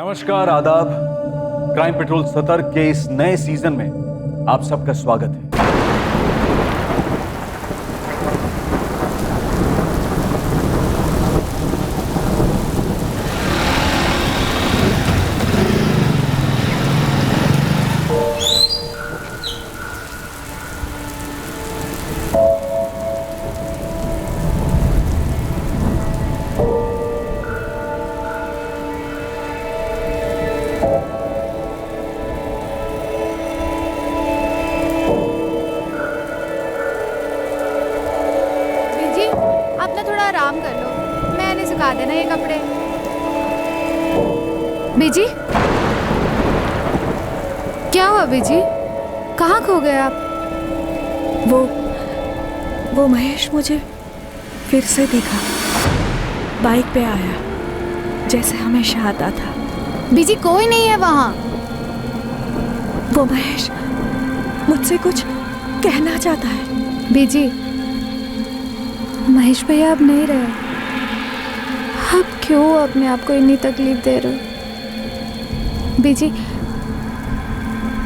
नमस्कार, आदाब। Crime petrol सतर्क के इस नए सीजन में आप सबका स्वागत है। आराम कर लो, मैंने सुखा देना ये कपड़े। बीजी, क्या हुआ बीजी? कहाँ खो गए आप? वो महेश मुझे फिर से दिखा, बाइक पे आया जैसे हमेशा आता था। बीजी कोई नहीं है वहाँ। वो महेश मुझसे कुछ कहना चाहता है। बीजी, महेश भैया अब नहीं रहे। आप क्यों अपने आप को इतनी तकलीफ दे रहे हो? बीजी,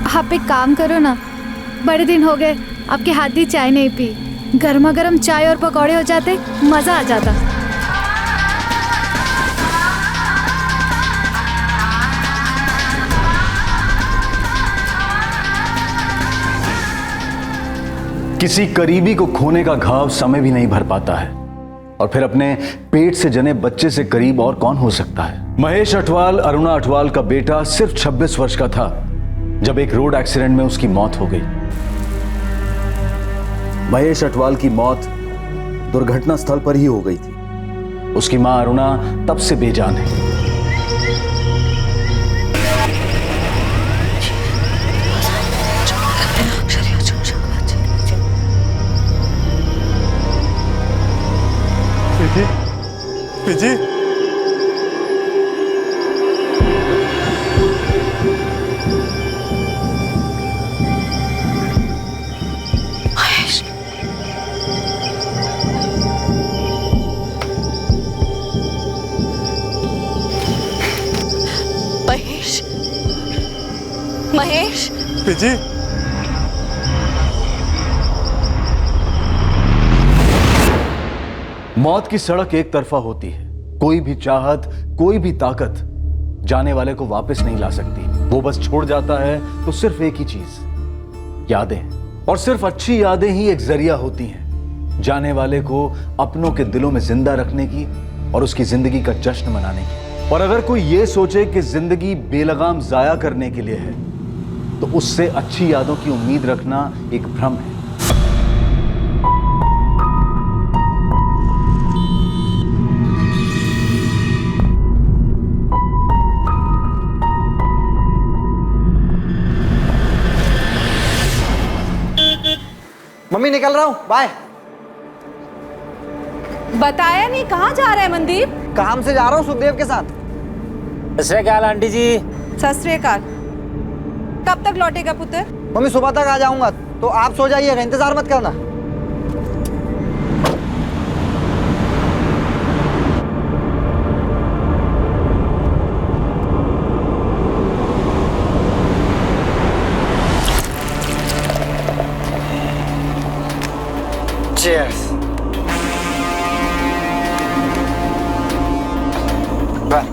आप एक काम करो ना, बड़े दिन हो गए आपके हाथ की चाय नहीं पी। गर्मा गर्म चाय और पकौड़े हो जाते, मज़ा आ जाता। किसी करीबी को खोने का घाव समय भी नहीं भर पाता है, और फिर अपने पेट से जने बच्चे से करीब और कौन हो सकता है। महेश अठवाल अरुणा अठवाल का बेटा सिर्फ 26 वर्ष का था जब एक रोड एक्सीडेंट में उसकी मौत हो गई। महेश अठवाल की मौत दुर्घटना स्थल पर ही हो गई थी। उसकी मां अरुणा तब से बेजान है। पिजी, महेश, महेश, पिजी, मौत की सड़क एक तरफा होती है। कोई भी चाहत, कोई भी ताकत जाने वाले को वापस नहीं ला सकती। वो बस छोड़ जाता है तो सिर्फ एक ही चीज, यादें। और सिर्फ अच्छी यादें ही एक जरिया होती हैं जाने वाले को अपनों के दिलों में जिंदा रखने की और उसकी जिंदगी का जश्न मनाने की। और अगर कोई ये सोचे कि जिंदगी बेलगाम जाया करने के लिए है, तो उससे अच्छी यादों की उम्मीद रखना एक भ्रम है। मम्मी निकल रहा हूँ, बाय। बताया नहीं कहाँ जा रहा है मनदीप? काम से जा रहा हूँ सुखदेव के साथ। सत श्री अकाल आंटी जी। सत श्री अकाल। कब तक लौटेगा पुत्र? मम्मी सुबह तक आ जाऊंगा, तो आप सो जाइएगा, इंतजार मत करना। Cheers. Bye.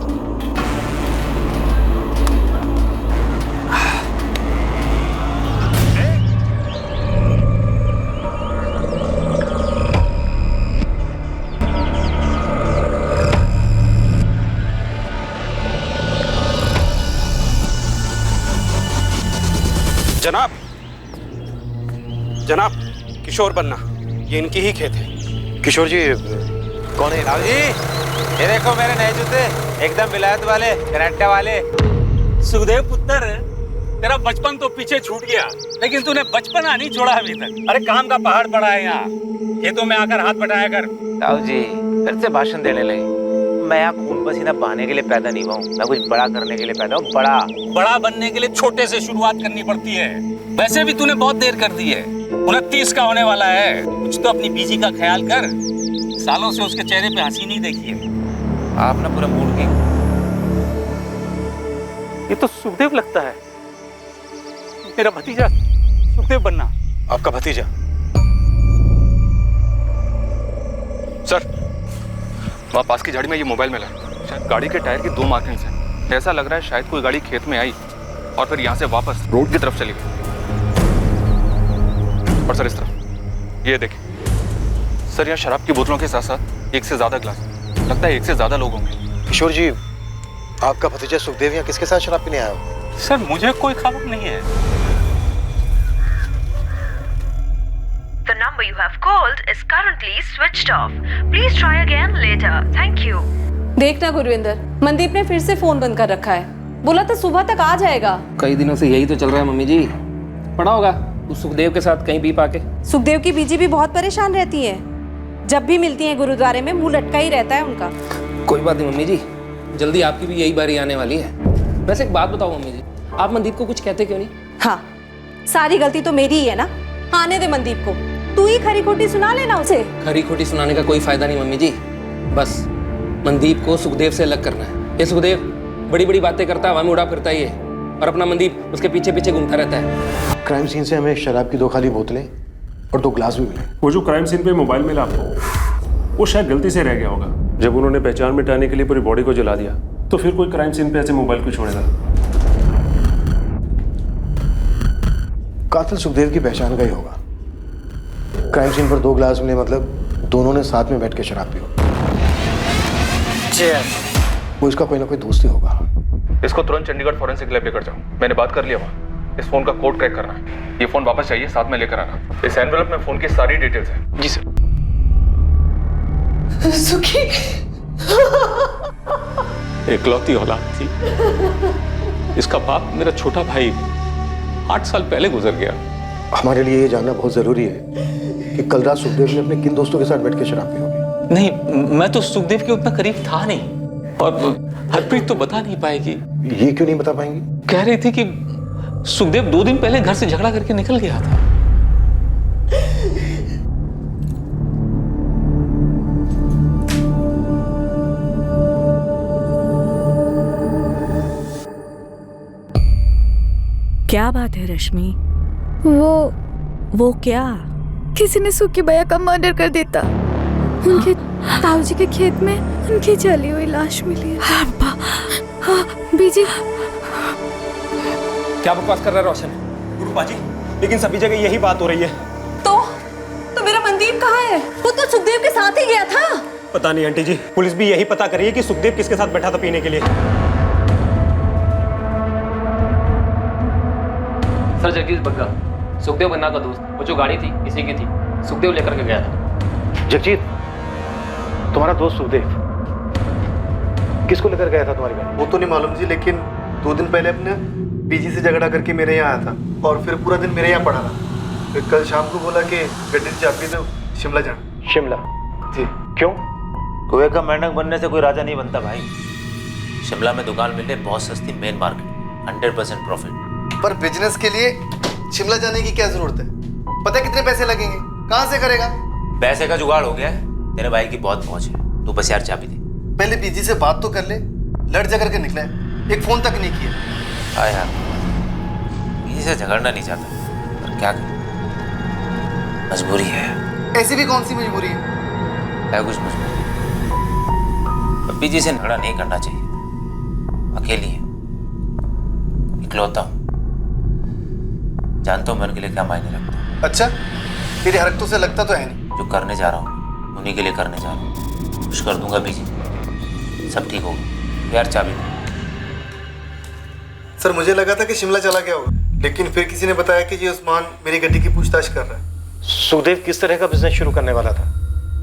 जनाब, जनाब, किशोर बन्ना, ये इनकी ही खेत है। किशोर जी कौन है? राव जी, ये देखो मेरे नए जूते, एकदम विलायत वाले, कनाडा वाले। सुखदेव पुत्र, तेरा बचपन तो पीछे छूट गया, लेकिन तूने बचपना नहीं छोड़ा अभी तक। अरे काम का पहाड़ पड़ा है यहाँ, खेतों में आकर हाथ बटाया कर। राव जी फिर से भाषण देने लगे। मैं यहाँ खून पसीना बहाने के लिए पैदा नहीं हुआ हूँ, मैं कुछ बड़ा करने के लिए पैदा हूँ। बड़ा बनने के लिए छोटे से शुरुआत करनी पड़ती है। वैसे भी तूने बहुत देर कर दी है, 29 का होने वाला है। कुछ तो अपनी बीजी का ख्याल कर, सालों से उसके चेहरे पे हंसी नहीं देखी है। आप ना पूरा मूड की ये तो सुखदेव लगता है, मेरा भतीजा सुखदेव बन्ना। आपका भतीजा? सर, वहाँ पास की झाड़ी में ये मोबाइल मिला है। शायद गाड़ी के टायर की 2 मार्किंग्स हैं। ऐसा लग रहा है शायद कोई गाड़ी खेत में आई और फिर यहाँ से वापस रोड की तरफ चली गई। और सर इस तरफ ये देखिए सर, यहाँ शराब की बोतलों के साथ साथ 1 से ज़्यादा ग्लास, लगता है 1 से ज़्यादा लोग होंगे। किशोर जी, आपका भतीजा सुखदेव यहाँ किसके साथ शराब पीने आया हो? सर मुझे कोई खबर नहीं है। The number you have called is currently switched off. Please try again later. Thank you. देखना गुरविंदर, मनदीप ने फिर से फोन बंद कर रखा है। बोला था सुबह तक आ जाएगा। कई दिनों से यही तो चल रहा है मम्मी जी। पड़ा होगा उस सुखदेव के साथ कहीं पी पाके। सुखदेव की बीजी भी बहुत परेशान रहती है, जब भी मिलती है गुरुद्वारे में मुंह लटका ही रहता है उनका। कोई बात नहीं मम्मी जी, जल्दी आपकी भी यही बारी आने वाली है। वैसे एक बात बताओ मम्मी जी, आप मनदीप को कुछ कहते क्यों नहीं? हाँ, सारी गलती तो मेरी ही है ना। आने दे मनदीप को, तू ही खरी खोटी सुना लेना उसे। खरी खोटी सुनाने का कोई फायदा नहीं मम्मी जी, बस मनदीप को सुखदेव से अलग करना है। ये सुखदेव बड़ी बड़ी बातें करता है, हवा में उड़ा फिरता ही है, और अपना मनदीप उसके पीछे पीछे घूमता रहता है। क्राइम सीन से हमें शराब की 2 खाली बोतलें और 2 ग्लास भी मिले। वो जो क्राइम सीन पे मोबाइल मिला आपको, वो शायद गलती से रह गया होगा। जब उन्होंने पहचान मिटाने के लिए पूरी बॉडी को जला दिया, तो फिर कोई क्राइम सीन पे ऐसे मोबाइल को छोड़ेगा? कातिल सुखदेव की पहचान का ही होगा। क्राइम सीन पर 2 ग्लास मिले, मतलब दोनों ने साथ में बैठ के शराब पी। वो इसका कोई ना कोई दोस्त ही होगा। इसको तुरंत चंडीगढ़ फॉरेंसिक लैब लेकर जाओ, मैंने बात कर लिया वहाँ। इस फोन का कोड क्रैक करना है, ये फोन वापस चाहिए, साथ में लेकर आना। इस एनवेलप में फोन की सारी डिटेल्स हैं। जी सर। सुखी एकलौती औलाद थी, इसका बाप मेरा छोटा भाई 8 साल पहले गुजर गया। हमारे लिए ये जानना बहुत जरूरी है कि कल रात सुखदेव ने अपने किन दोस्तों के साथ बैठ के शराब पी होगी। नहीं, मैं तो सुखदेव के उतना करीब था नहीं, और हरप्रीत तो बता नहीं पाएगी। ये क्यों नहीं बता पाएंगी? कह रही थी कि सुखदेव 2 दिन पहले घर से झगड़ा करके निकल गया था। क्या बात है रश्मि? वो क्या? किसी ने सुखी भैया का मर्डर कर देता। उनके ताऊजी के खेत में उनकी जली हुई लाश मिली है। हाँ बीजी। क्या बकवास कर रहा है रोशन? गुरु बाजी, लेकिन सभी जगह यही बात हो रही है। तो मेरा मनदीप कहाँ है? वो तो सुखदेव के साथ ही गया था। पता नहीं आंटी जी, पुलिस भी यही पता कर रही है कि सुखदेव किसके साथ बैठा था पीने के लिए। सर जगदीश बग्गा, सुखदेव बन्ना का दोस्त, वो जो गाड़ी थी इसी की थी, सुखदेव लेकर के गया था। जगजीत, तुम्हारा दोस्त सुखदेव किसको लेकर गया था तुम्हारी गाड़ी? वो तो नहीं मालूम जी, लेकिन 2 दिन पहले अपने बीजी से झगड़ा करके मेरे यहाँ आया था और फिर पूरा दिन मेरे यहाँ पड़ा रहा। फिर कल शाम को बोला कि गड्डी चाबी दो, शिमला जाना। शिमला? जी। क्यों? कुएं का मेंढक बनने से कोई राजा नहीं बनता भाई। शिमला में दुकान मिले बहुत सस्ती, मेन मार्केट, 100% प्रॉफिट। पर बिजनेस के लिए शिमला जाने की क्या जरूरत है? पता है कितने पैसे लगेंगे? कहाँ से करेगा? पैसे का जुगाड़ हो गया है, तेरे भाई की बहुत पहुंच है, तू बस यार चाबी दे। पहले बीजी से बात तो कर ले, लड़ झगड़ के निकला है, एक फोन तक नहीं किया। हाँ यार, बीजी से झगड़ना नहीं चाहता, पर क्या करूं, मजबूरी है। ऐसी भी कौन सी मजबूरी है? है कुछ मजबूरी, पर बीजी से झगड़ा नहीं करना चाहिए। अकेली है, इकलौता हूं, जानता हूं मैं उनके लिए क्या मायने रखता हूं। अच्छा, तेरी हरकतों से लगता तो है नहीं। जो करने जा रहा हूँ उन्हीं के लिए करने जा रहा हूँ, खुश कर दूंगा बीजी, सब ठीक होगा। यार चाबी दे। सर मुझे लगा था कि शिमला चला गया होगा, लेकिन फिर किसी ने बताया कि ये उस्मान मेरी गड्डी की पूछताछ कर रहा है। सुखदेव किस तरह का बिजनेस शुरू करने वाला था?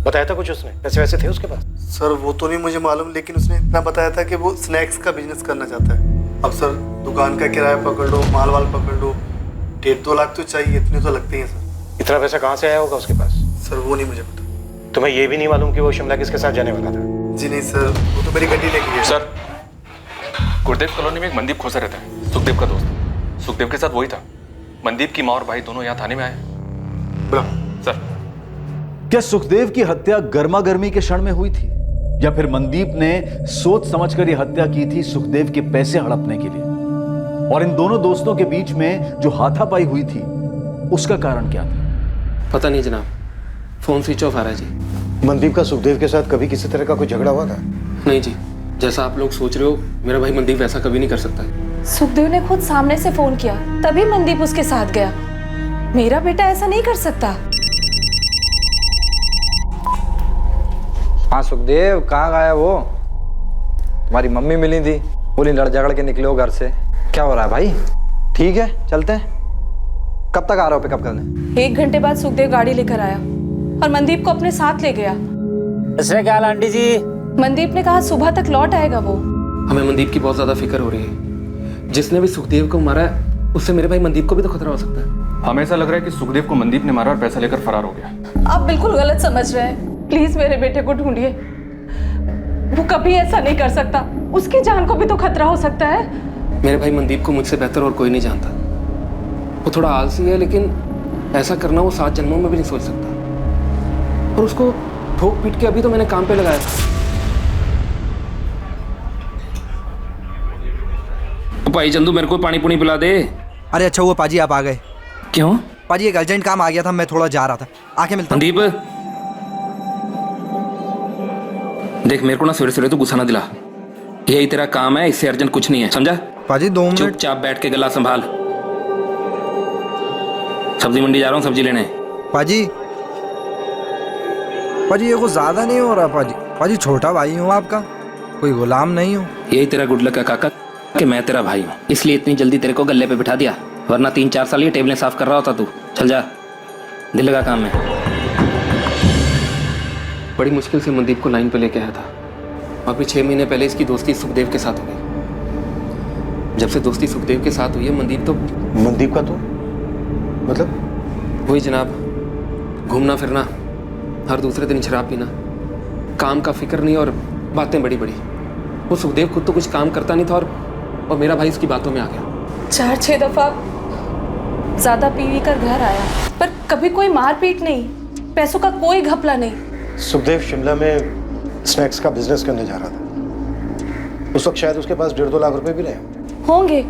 बताया था कुछ उसने? पैसे वैसे थे उसके पास? सर वो तो नहीं मुझे मालूम, लेकिन उसने इतना बताया था कि वो स्नैक्स का बिजनेस करना चाहता है। अब सर दुकान का किराया पकड़ लो, माल वाल पकड़ लो, 1.5-2 लाख तो चाहिए, इतने तो लगते ही हैं सर। इतना पैसा कहाँ से आया होगा उसके पास? सर वो नहीं मुझे पता। तुम्हें ये भी नहीं मालूम कि वो शिमला किसके साथ जाने वाला था? जी नहीं सर, वो तो मेरी गड्डी लेके गया। सर, गुरुदेव कॉलोनी में एक मनदीप खोसा रहता है, सुखदेव का दोस्त। सुखदेव के साथ वही था। मनदीप की माँ और भाई दोनों यहाँ थाने में आए। बुला। सर, क्या सुखदेव की हत्या गर्मा गर्मी के क्षण में हुई थी, या फिर मनदीप ने सोच समझकर यह हत्या की थी सुखदेव के पैसे हड़पने के लिए? और इन दोनों दोस्तों के बीच में जो हाथापाई हुई थी उसका कारण क्या था? पता नहीं जनाब, फोन स्विच ऑफ आ रहा है जी। मनदीप का सुखदेव के साथ कभी किसी तरह का कोई झगड़ा हुआ था? नहीं जी, जैसा आप लोग सोच रहे हो मेरा भाई मनदीप वैसा कभी नहीं कर सकता है। सुखदेव ने खुद सामने से फोन किया, तभी मनदीप उसके साथ गया। मेरा बेटा ऐसा नहीं कर सकता। हाँ सुखदेव, कहाँ गया वो? तुम्हारी मम्मी मिली थी, बोली लड़ झगड़ के निकले हो घर से। क्या हो रहा है भाई? ठीक है, चलते हैं। कब तक आ रहे हो पिकअप करने? 1 घंटे बाद सुखदेव गाड़ी लेकर आया और मनदीप को अपने साथ ले गया। क्या आंटी जी? मनदीप ने कहा सुबह तक लौट आएगा वो। हमें मनदीप की बहुत ज्यादा फिक्र हो रही है। जिसने भी सुखदेव को मारा है उससे मेरे भाई मनदीप को भी तो खतरा हो सकता है। हमें ऐसा लग रहा है कि सुखदेव को मनदीप ने मारा और पैसा लेकर फरार हो गया। आप बिल्कुल गलत समझ रहे हैं। प्लीज मेरे बेटे को ढूंढिए, वो कभी ऐसा नहीं कर सकता। उसकी जान को भी तो खतरा हो सकता है। मेरे भाई मनदीप को मुझसे बेहतर और कोई नहीं जानता। वो थोड़ा आलसी है, लेकिन ऐसा करना वो 7 जन्मों में भी नहीं सोच सकता। और उसको ठोक पीट के अभी तो मैंने काम पे लगाया था। भाई चंदू, मेरे को पानी पुनी पिला दे। अरे अच्छा हुआ पाजी आप आ गए। क्यों? पाजी एक अर्जेंट काम आ गया था, मैं थोड़ा जा रहा था। आके मिलता हूं। मनदीप देख, मेरे को ना सवेरे सवेरे तो गुस्सा ना दिला। यही तेरा काम है, इससे अर्जेंट कुछ नहीं है, समझा? पाजी 2 मिनट। चुपचाप बैठ के गला संभाल। सब्जी मंडी जा रहा हूँ सब्जी लेने। पाजी पाजी ये कुछ ज्यादा नहीं हो रहा पाजी? पाजी छोटा भाई हूँ आपका, कोई गुलाम नहीं हूँ। यही तेरा गुड लक है काका कि मैं तेरा भाई हूँ, इसलिए इतनी जल्दी तेरे को गले पे बिठा दिया, वरना 3-4 साल ये टेबलें साफ कर रहा होता तू। चल जा, दिल लगा काम में। बड़ी मुश्किल से मनदीप को लाइन पे लेके आया था। अभी 6 महीने पहले इसकी दोस्ती सुखदेव के साथ हो गई। जब से दोस्ती सुखदेव के साथ हुई है, मनदीप तो मनदीप का तो मतलब वही जनाब, घूमना फिरना, हर दूसरे दिन शराब पीना, काम का फिक्र नहीं और बातें बड़ी बड़ी। वो सुखदेव खुद तो कुछ काम करता नहीं था और मेरा भाई इसकी बातों में आ गया। 4-6 दफा ज्यादा पी कर घर आया, पर कभी कोई मारपीट नहीं, पैसों का कोई घपला नहीं। सुखदेव शिमला में स्नैक्स का बिजनेस करने जा रहा था। उस वक्त शायद उसके पास 1.5-2 लाख रुपए भी रहे होंगे,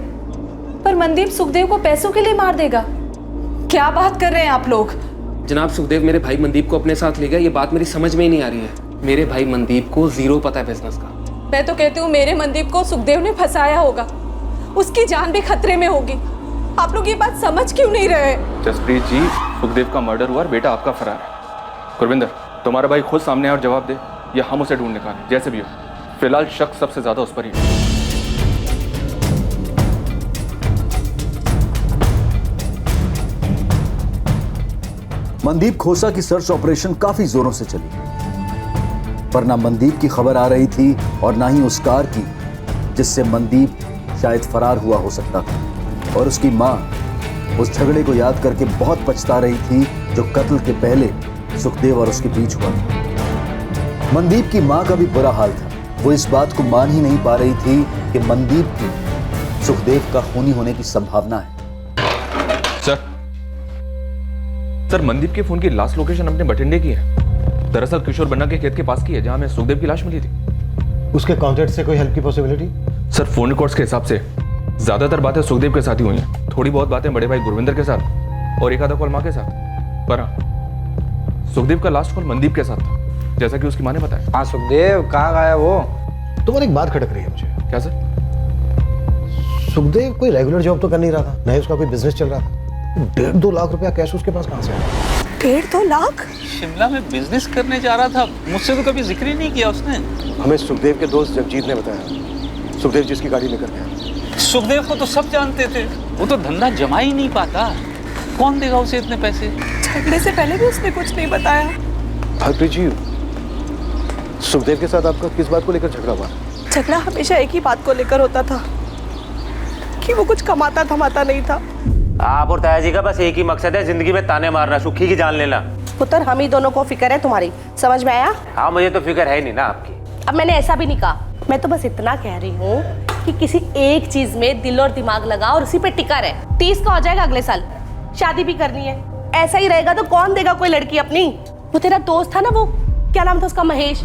पर मनदीप सुखदेव को पैसों के लिए मार देगा? क्या बात कर रहे हैं आप लोग? जनाब, सुखदेव मेरे भाई मनदीप को अपने साथ ले गया, ये बात मेरी समझ में ही नहीं आ रही है। मेरे भाई मनदीप को 0 पता है बिजनेस का। मैं तो कहती हूँ मेरे मनदीप को सुखदेव ने फंसाया होगा, उसकी जान भी खतरे में होगी। आप लोग ये बात समझ क्यों नहीं रहे? जसप्रीत जी, सुखदेव का मर्डर हुआ और बेटा आपका फरार है। गुरविंदर, तुम्हारा भाई खुद सामने और जवाब दे, या हम उसे ढूंढ निकालें, जैसे भी हो। फिलहाल शक सबसे ज्यादा उस पर ही है। मनदीप खोसा की सर्च ऑपरेशन काफी जोरों से चली, पर ना मनदीप की खबर आ रही थी और ना ही उस कार की जिससे मनदीप शायद फरार हुआ हो सकता था। और उसकी मां उस झगड़े को याद करके बहुत पछता रही थी जो कत्ल के पहले सुखदेव और उसके बीच हुआ था। मनदीप की मां का भी बुरा हाल था। वो इस बात को मान ही नहीं पा रही थी कि मनदीप की सुखदेव का खूनी होने की संभावना है। सर, मनदीप के फोन की लास्ट लोकेशन अपने बठिंडे की है। दरअसल किशोर बन्ना के खेत के पास की है, जहां में सुखदेव की लाश मिली थी। उसके कॉन्टैक्ट से कोई हेल्प की पॉसिबिलिटी? सर, फोन रिकॉर्ड्स के हिसाब से ज्यादातर बातें सुखदेव के साथ ही हुई हैं। थोड़ी बहुत बातें बड़े भाई गुरविंदर के साथ और एक आधा कॉल माँ के साथ। पर हाँ, सुखदेव का लास्ट कॉल मनदीप के साथ था, जैसा कि उसकी माँ ने बताया। हाँ सुखदेव, कहाँ गया वो? तुम्हारी एक बात खटक रही है मुझे। क्या सर? सुखदेव कोई रेगुलर जॉब तो कर नहीं रहा था, नहीं उसका कोई बिजनेस चल रहा था। 1.5-2 लाख रुपया कैश उसके पास कहाँ से आया? 1.5-2 लाख? शिमला में बिजनेस करने जा रहा था, मुझसे तो कभी जिक्र ही नहीं किया उसने। हमें सुखदेव के दोस्त जगजीत ने बताया, सुखदेव जिसकी गाड़ी लेकर गया। सुखदेव को तो सब जानते थे, वो तो धंधा जमा ही नहीं पाता। कौन देगा उसे इतने पैसे? झगड़े से पहले भी उसने कुछ नहीं बताया। हरप्रीत जी, सुखदेव के साथ आपका किस बात को लेकर झगड़ा हुआ? झगड़ा हमेशा एक ही बात को लेकर होता था कि वो कुछ कमाता धमाता नहीं था। आप और ताया जी का बस एक ही मकसद है, जिंदगी में ताने मारना, सुखी की जान लेना। पुत्र, हम ही दोनों को फिक्र है तुम्हारी, समझ में आया? हाँ, मुझे तो फिक्र है नहीं ना आपकी। अब मैंने ऐसा भी नहीं कहा, मैं तो बस इतना कह रही हूँ कि किसी एक चीज में दिल और दिमाग लगा और उसी पे टिका रहे। 30 का हो जाएगा अगले साल, शादी भी करनी है। ऐसा ही रहेगा तो कौन देगा कोई लड़की अपनी? वो तेरा दोस्त था ना, वो क्या नाम था उसका, महेश,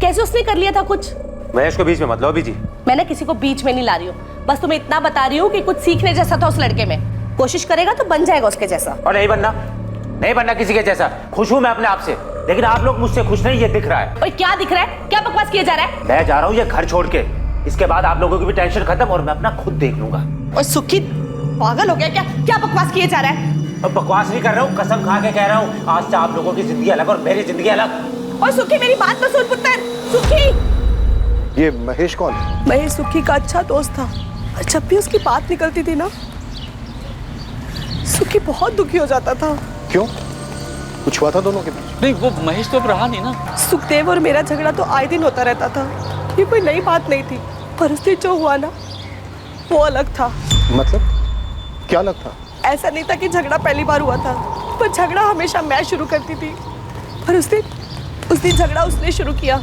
कैसे उसने कर लिया था कुछ? महेश को बीच में मत लो अभी जी। मैंने किसी को बीच में नहीं ला रही हूँ, बस तुम्हें इतना बता रही हूँ कि कुछ सीखने जैसा था उस लड़के में। कोशिश करेगा तो बन जाएगा उसके जैसा। और नहीं बनना किसी के जैसा। खुश हूँ मैं अपने आप से, लेकिन आप लोग मुझसे खुश नहीं, ये दिख रहा है। और क्या दिख रहा है? क्या बकवास किया जा रहा है? मैं जा रहा हूँ ये घर छोड़ के। इसके बाद आप लोगों की भी टेंशन खत्म और मैं अपना खुद देख लूंगा। और सुखी पागल हो गया क्या? क्या बकवास किए जा रहा है? अब बकवास नहीं कर रहा हूँ, कसम खा के कह रहा हूँ, आज से आप लोगों की जिंदगी अलग और मेरी जिंदगी अलग। और सुखी मेरी बात तो सुन पुत्र। सुखी, ये महेश कौन है? महेश सुखी का अच्छा दोस्त था। जब भी उसकी बात निकलती थी ना, सुखी बहुत दुखी हो जाता था। क्यों? कुछ हुआ था दोनों के बीच? नहीं, वो महेश तो अब रहा नहीं ना। सुखदेव और मेरा झगड़ा तो आए दिन होता रहता था, ये कोई नई बात नहीं थी। पर उस दिन जो हुआ ना, वो अलग था। मतलब क्या अलग था? ऐसा नहीं था कि झगड़ा पहली बार हुआ था, पर झगड़ा हमेशा मैं शुरू करती थी। पर उस दिन झगड़ा उसने शुरू किया,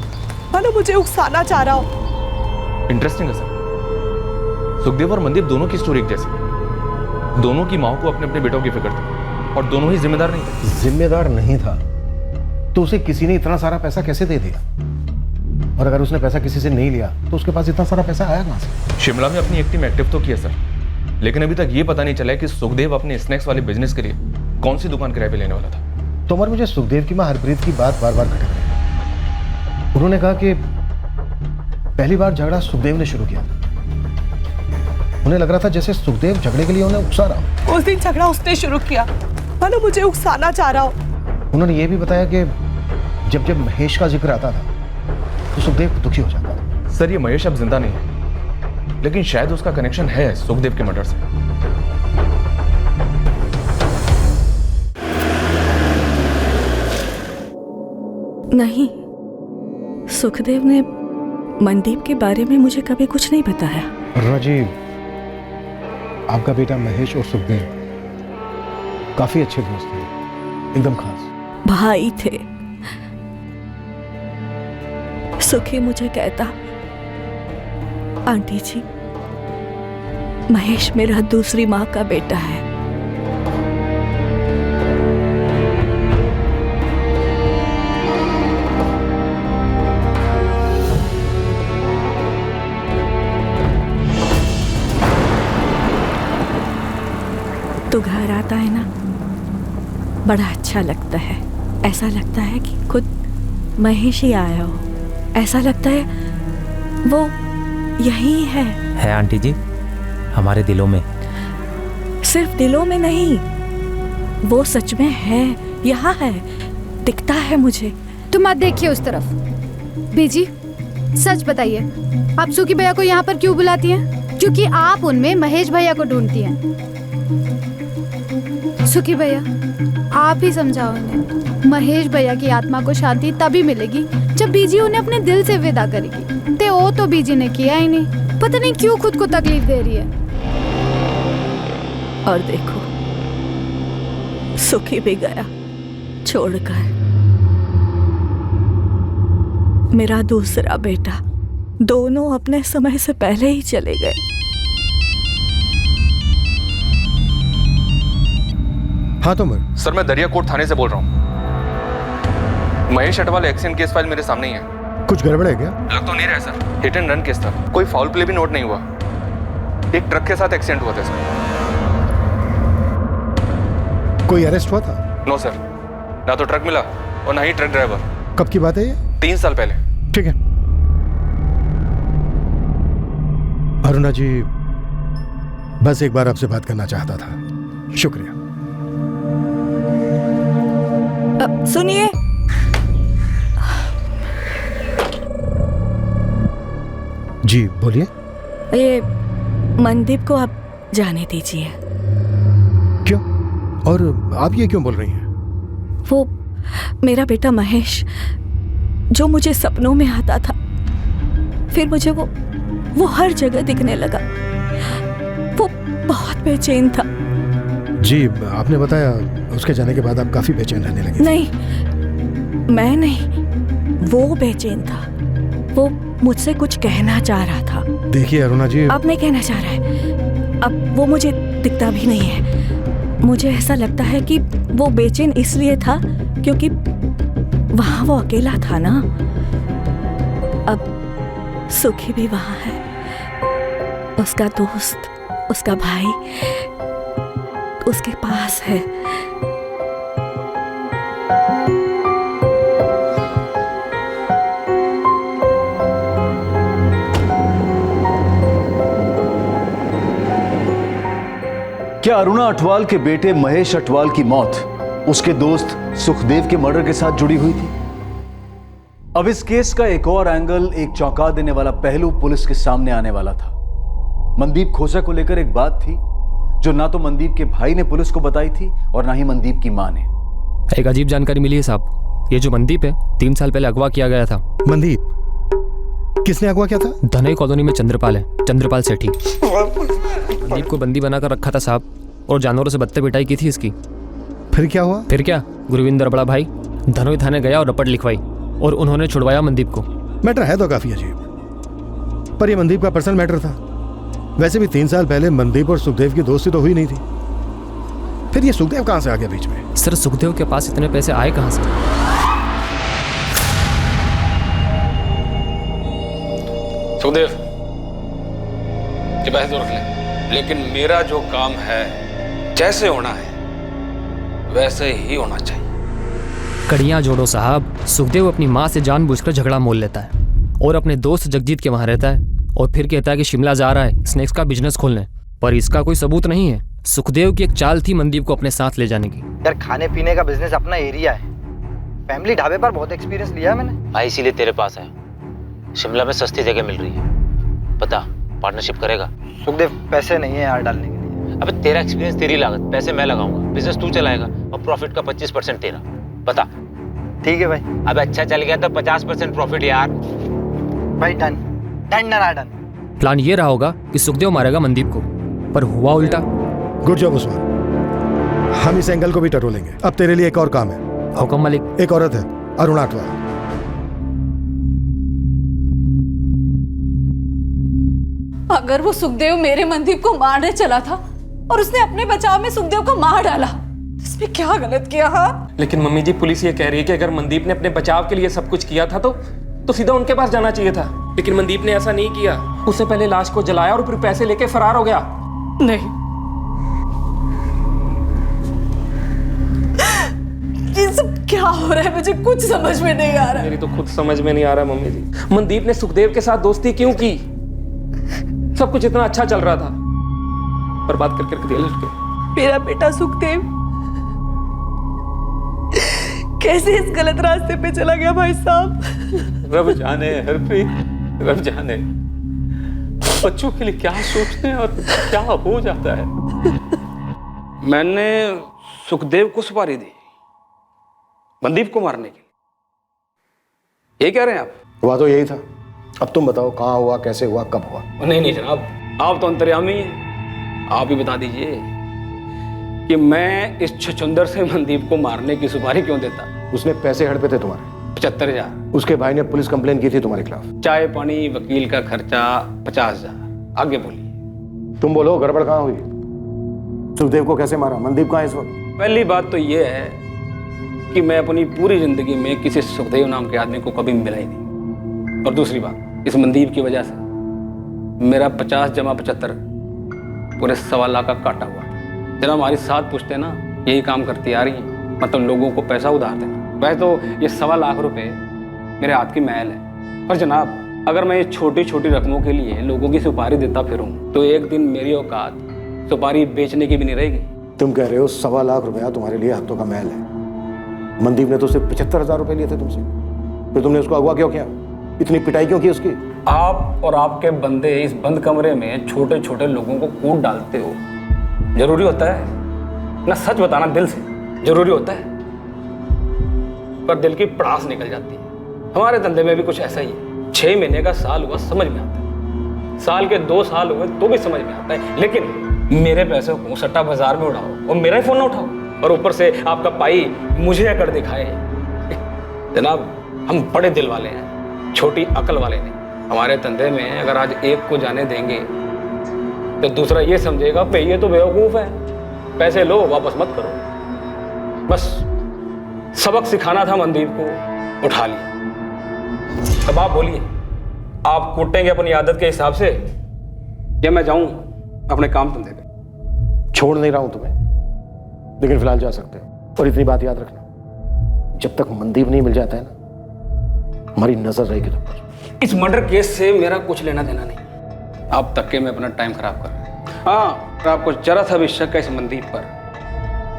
मानो मुझे उकसाना चाह रहा हो। इंटरेस्टिंग है सर। सुखदेव और मनदीप दोनों की स्टोरी एक जैसी। दोनों की माँ को अपने अपने बेटों की फिक्र थी और दोनों ही जिम्मेदार नहीं थे। जिम्मेदार नहीं था तो उसे किसी ने इतना सारा पैसा कैसे दे दिया? और अगर उसने पैसा किसी से नहीं लिया तो उसके पास इतना सारा पैसा आया कहाँ से? शिमला में अपनी एक टीम एक्टिव तो किया सर, लेकिन अभी तक ये पता नहीं चला है कि सुखदेव अपने स्नैक्स वाले बिजनेस के लिए कौन सी दुकान किराए पे लेने वाला था। तोमर, मुझे सुखदेव की माँ हरप्रीत की बात बार बार खटक रही है। उन्होंने कहा कि पहली बार झगड़ा सुखदेव ने शुरू किया था। उन्हें लग रहा था जैसे सुखदेव झगड़े के लिए उन्हें उकसा रहा हो। उस दिन झगड़ा उसने शुरू किया, मानो मुझे उकसाना चाह रहा हो। उन्होंने ये भी बताया कि जब जब महेश का जिक्र आता था तो सुखदेव दुखी हो जाता था। सर, ये महेश अब जिंदा नहीं है, लेकिन शायद उसका कनेक्शन है सुखदेव के मर्डर से। नहीं, सुखदेव ने मनदीप के बारे में मुझे कभी कुछ नहीं बताया। अरुणा जी, आपका बेटा महेश और सुखदेव काफी अच्छे दोस्त थे, एकदम खास भाई थे। सुखी मुझे कहता, आंटी जी, महेश मेरा दूसरी माँ का बेटा है। तो घर आता है ना, बड़ा अच्छा लगता है। ऐसा लगता है कि खुद महेश ही आया हो। ऐसा लगता है वो यही है आंटी जी, हमारे दिलों में। सिर्फ दिलों में नहीं, वो सच में है, यहाँ है, दिखता है मुझे। तुम मत देखिए उस तरफ। बीजी, सच बताइए, आप सुखी भैया को यहाँ पर क्यों बुलाती हैं? क्योंकि आप उनमें महेश भैया को ढूंढती हैं। सुखी भैया, आप ही समझाओ उन्हें। महेश भैया की आत्मा को शांति तभी मिलेगी जब बीजी उन्हें अपने दिल से विदा करेगी। ते वो तो बीजी ने किया ही नहीं, पता नहीं क्यों खुद को तकलीफ दे रही है। और देखो, सुखी भी गया छोड़कर। मेरा दूसरा बेटा, दोनों अपने समय से पहले ही चले गए। हाँ तोमर। सर, मैं दरियाकोट थाने से बोल रहा हूँ। Mahesh Atwal accident case file मेरे सामने ही है। कुछ गड़बड़ है क्या? लग तो नहीं रहा है sir, hit and run case था। कोई फाउल प्ले भी नोट नहीं हुआ। एक ट्रक के साथ एक्सीडेंट हुआ था सर। कोई अरेस्ट हुआ था? नो सर, ना तो ट्रक मिला और ना ही ट्रक ड्राइवर। कब की बात है ये? 3 साल पहले। ठीक है अरुणा जी, बस एक बार आपसे बात करना चाहता था। शुक्रिया। सुनिए, जी बोलिए। ये मनदीप को आप जाने दीजिए। क्यों? और आप ये क्यों बोल रही हैं? वो मेरा बेटा महेश, जो मुझे सपनों में आता था, फिर मुझे वो हर जगह दिखने लगा। वो बहुत बेचैन था। जी, आपने बताया उसके जाने के बाद आप काफी बेचैन रहने लगे। नहीं, मैं नहीं, वो बेचैन था। वो मुझसे कुछ कहना चाह रहा था। देखिए अरुणा जी, अब नहीं कहना चाह रहा है। अब वो मुझे दिखता भी नहीं है। मुझे ऐसा लगता है कि वो बेचैन इसलिए था क्योंकि वहां वो अकेला था ना। अब सुखी भी वहां है, उसका दोस्त, उसका भाई उसके पास है। क्या अरुणा अटवाल के बेटे महेश अटवाल की मौत उसके दोस्त सुखदेव के मर्डर के साथ जुड़ी हुई थी? अब इस केस का एक और एंगल, एक चौंका देने वाला पहलू पुलिस के सामने आने वाला था। मनदीप खोसा को लेकर एक बात थी जो ना तो मनदीप के भाई ने पुलिस को बताई थी और ना ही मनदीप की मां ने। एक अजीब जानकारी मिली है साहब। ये जो मनदीप है 3 साल पहले अगवा किया गया था। मनदीप? किसने अगवा किया था? धनई कॉलोनी में चंद्रपाल है, चंद्रपाल सेठी। मनदीप को बंदी बनाकर रखा था साहब और जानवरों से बत्ते पिटाई की थी इसकी। फिर क्या हुआ? फिर क्या, गुरविंदर बड़ा भाई धनोई थाने गया और रपट लिखवाई और उन्होंने छुड़वाया मनदीप को। मैटर है तो काफी अजीब, पर यह मनदीप का पर्सनल मैटर था। वैसे भी 3 साल पहले मनदीप और सुखदेव की दोस्ती तो हुई नहीं थी। फिर ये सुखदेव कहां से आ गया बीच में? सर सुखदेव के पास इतने पैसे आए कहां से? सुखदेव ये बहस तो रख ले, लेकिन मेरा जो काम है जैसे होना है वैसे ही होना चाहिए। कड़ियां जोड़ो साहब। सुखदेव अपनी माँ से जानबूझकर झगड़ा मोल लेता है और अपने दोस्त जगजीत के वहां रहता है और फिर कहता है कि शिमला जा रहा है स्नैक्स का बिजनेस खोलने, पर इसका कोई सबूत नहीं है। सुखदेव की एक चाल थी मनदीप को अपने साथ ले जाने की। यार खाने पीने का बिजनेस अपना एरिया है, फैमिली ढाबे पर बहुत एक्सपीरियंस लिया है मैंने। भाई इसीलिए तेरे पास है। शिमला में सस्ती जगह मिल रही है, बता पार्टनरशिप करेगा? सुखदेव पैसे नहीं है यार डालने के लिए। अबे तेरा एक्सपीरियंस, तेरी लागत, पैसे मैं लगाऊंगा, बिजनेस तू चलाएगा और प्रॉफिट का 25% तेरा। बता। ठीक है भाई। अब अच्छा चल गया तो 50% प्रॉफिट यार। भाई डन डन डन। प्लान ये रहा होगा कि सुखदेव मारेगा मनदीप को, पर हुआ उल्टा। गुड जॉब उस्मान, हम इस एंगल को भी टटोलेंगे। अब तेरे लिए एक और काम है। हुक्म मालिक। एक औरत है, अरुणा अटवाल। अगर वो सुखदेव मेरे मनदीप को मारने चला था और उसने अपने बचाव में सुखदेव को मार डाला, इसमें क्या गलत किया? हाँ लेकिन मम्मी जी पुलिस ये कह रही है कि अगर मनदीप ने अपने बचाव के लिए सब कुछ किया था तो सीधा उनके पास जाना चाहिए था, लेकिन मनदीप ने ऐसा नहीं किया। उससे पहले लाश को जलाया और फिर पैसे लेके फरार हो गया। नहीं, ये सब क्या हो रहा है? मुझे कुछ समझ में नहीं आ रहा। मेरी तो खुद समझ में नहीं आ रहा मम्मी जी। मनदीप ने सुखदेव के साथ दोस्ती क्यों की? सब कुछ इतना अच्छा चल रहा था, बर्बाद करके रख दिया लड़के। मेरा बेटा सुखदेव कैसे इस गलत रास्ते पे चला गया भाई साहब? रब जाने हरप्रीत, रब जाने बच्चों के लिए क्या सोचते हैं और क्या हो जाता है। मैंने सुखदेव को सुपारी दी मनदीप को मारने की, ये कह रहे हैं आप? हुआ तो यही था। अब तुम बताओ कहाँ हुआ, कैसे हुआ, कब हुआ? नहीं जनाब, आप तो अंतर्यामी हैं, आप ही बता दीजिए कि मैं इस छछुंदर से मनदीप को मारने की सुपारी क्यों देता? उसने पैसे हड़पे थे तुम्हारे 75,000। उसके भाई ने पुलिस कंप्लेन की थी तुम्हारे खिलाफ। चाय पानी वकील का खर्चा 50,000। आगे बोलिए। तुम बोलो गड़बड़ कहाँ हुई? सुखदेव को कैसे मारा? मनदीप कहाँ है इस वक्त? पहली बात तो ये है कि मैं अपनी पूरी जिंदगी में किसी सुखदेव नाम के आदमी को कभी मिला ही नहीं, और दूसरी बात इस मनदीप की वजह से मेरा 50 जमा 75 पूरे 1.25 लाख का काटा हुआ। जरा हमारी 7 पुश्तें ना यही काम करती आ रही हैं, मतलब लोगों को पैसा उधार देना। वैसे तो ये 1.25 लाख रुपए मेरे हाथ की महल है, पर जनाब अगर मैं ये छोटी छोटी रकमों के लिए लोगों की सुपारी देता फिरूं तो एक दिन मेरी औकात सुपारी बेचने की भी नहीं रहेगी। तुम कह रहे हो 1.25 लाख रुपया तुम्हारे लिए हाथों का महल है। मनदीप ने तो सिर्फ 75,000 रुपए लिए थे तुमसे, फिर तुमने उसको अगवा क्यों किया? इतनी पिटाई क्यों की उसकी? आप और आपके बंदे इस बंद कमरे में छोटे छोटे लोगों को कूट डालते हो, जरूरी होता है ना? सच बताना दिल से जरूरी होता है, पर दिल की पड़ास निकल जाती है। हमारे धंधे में भी कुछ ऐसा ही है। 6 महीने का साल हुआ समझ में आता है, साल के 2 साल हुए तो भी समझ में आता है, लेकिन मेरे पैसे को सट्टा बाजार में उड़ाओ और मेरा ही फोन ना उठाओ, और ऊपर से आपका पाई मुझे अकड़ दिखाए। जनाब हम बड़े दिल वाले हैं, छोटी अकल वाले नहीं। हमारे धंधे में अगर आज एक को जाने देंगे तो दूसरा ये समझेगा पे ये तो बेवकूफ है, पैसे लो वापस मत करो। बस सबक सिखाना था मनदीप को, उठा लिया। अब आप बोलिए आप कूटेंगे अपनी आदत के हिसाब से या मैं जाऊं अपने काम धंधे पे? छोड़ नहीं रहा हूं तुम्हें, लेकिन फिलहाल जा सकते हो। और इतनी बात याद रखना, जब तक मनदीप नहीं मिल जाता है ना, हमारी नजर रहेगी तुम पर। इस मर्डर केस से मेरा कुछ लेना देना नहीं। आप तक के मैं अपना टाइम खराब कर रहा हूं। हाँ, अगर आपको जरा सा भी शक है इस मनदीप पर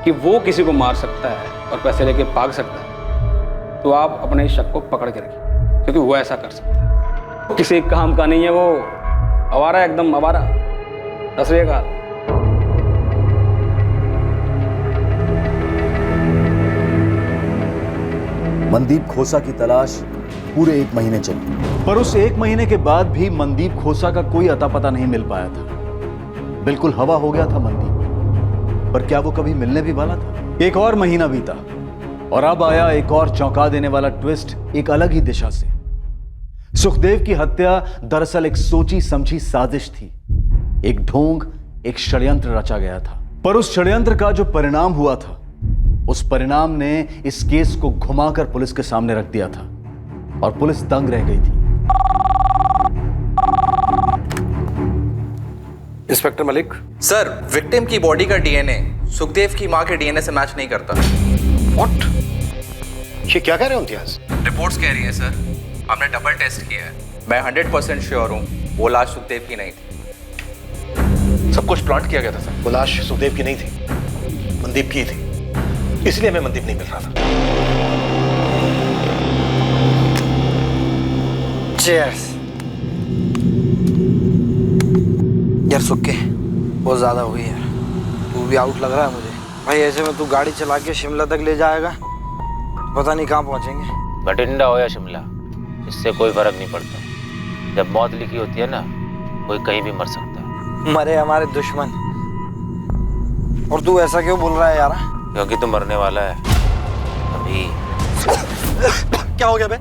कि वो किसी को मार सकता है और पैसे लेके भाग सकता है, तो आप अपने इस शक को पकड़ के रखिए, क्योंकि वो ऐसा कर सकता है। किसी काम का नहीं है, वो आवारा, एकदम आवारा। असलिएगा मनदीप खोसा की तलाश पूरे 1 महीने चली, पर उस 1 महीने के बाद भी मनदीप खोसा का कोई अता पता नहीं मिल पाया था। बिल्कुल हवा हो गया था मनदीप, पर क्या वो कभी मिलने भी वाला था? एक और महीना बीता और अब आया एक और चौंका देने वाला ट्विस्ट एक अलग ही दिशा से। सुखदेव की हत्या दरअसल एक सोची समझी साजिश थी, एक ढोंग, एक षड्यंत्र रचा गया था। पर उस षड्यंत्र का जो परिणाम हुआ था, उस परिणाम ने इस केस को घुमाकर पुलिस के सामने रख दिया था और पुलिस दंग रह गई थी। इंस्पेक्टर मलिक। सर, विक्टिम की बॉडी का डीएनए सुखदेव की मां के डीएनए से मैच नहीं करता। व्हाट? ये क्या कह रहे हो इम्तियाज? रिपोर्ट्स कह रही है सर, हमने डबल टेस्ट किया है। मैं 100% श्योर हूँ वो लाश सुखदेव की नहीं थी। सब कुछ प्लांट किया गया था सर। वो लाश सुखदेव की नहीं थी, मनदीप की थी, इसलिए हमें मनदीप नहीं मिल रहा था। चीयर्स। यार सुक्के, बहुत ज्यादा हुई यार, तू भी आउट लग रहा है मुझे भाई। ऐसे में तू गाड़ी चला के शिमला तक ले जाएगा, पता नहीं कहाँ पहुंचेंगे। बठिंडा हो या शिमला, इससे कोई फर्क नहीं पड़ता। जब मौत लिखी होती है ना, कोई कहीं भी मर सकता है। मरे हमारे दुश्मन, और तू ऐसा क्यों बोल रहा है यार? क्योंकि तू मरने वाला है अभी। क्या हो गया बे?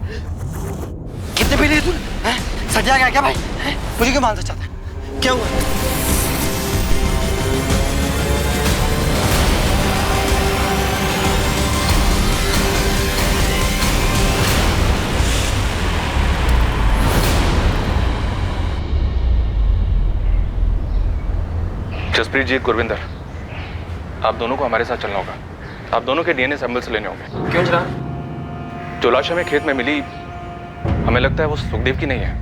कितने पी लिए तू? सजा गया क्या भाई? मुझे क्यों मानना चाहता है? क्या हुआ? जसप्रीत जी, गुरविंदर, आप दोनों को हमारे साथ चलना होगा। आप दोनों के डीएनए सैंपल्स लेने होंगे। क्यों जनाब? जो लाश हमें खेत में मिली, हमें लगता है वो सुखदेव की नहीं है।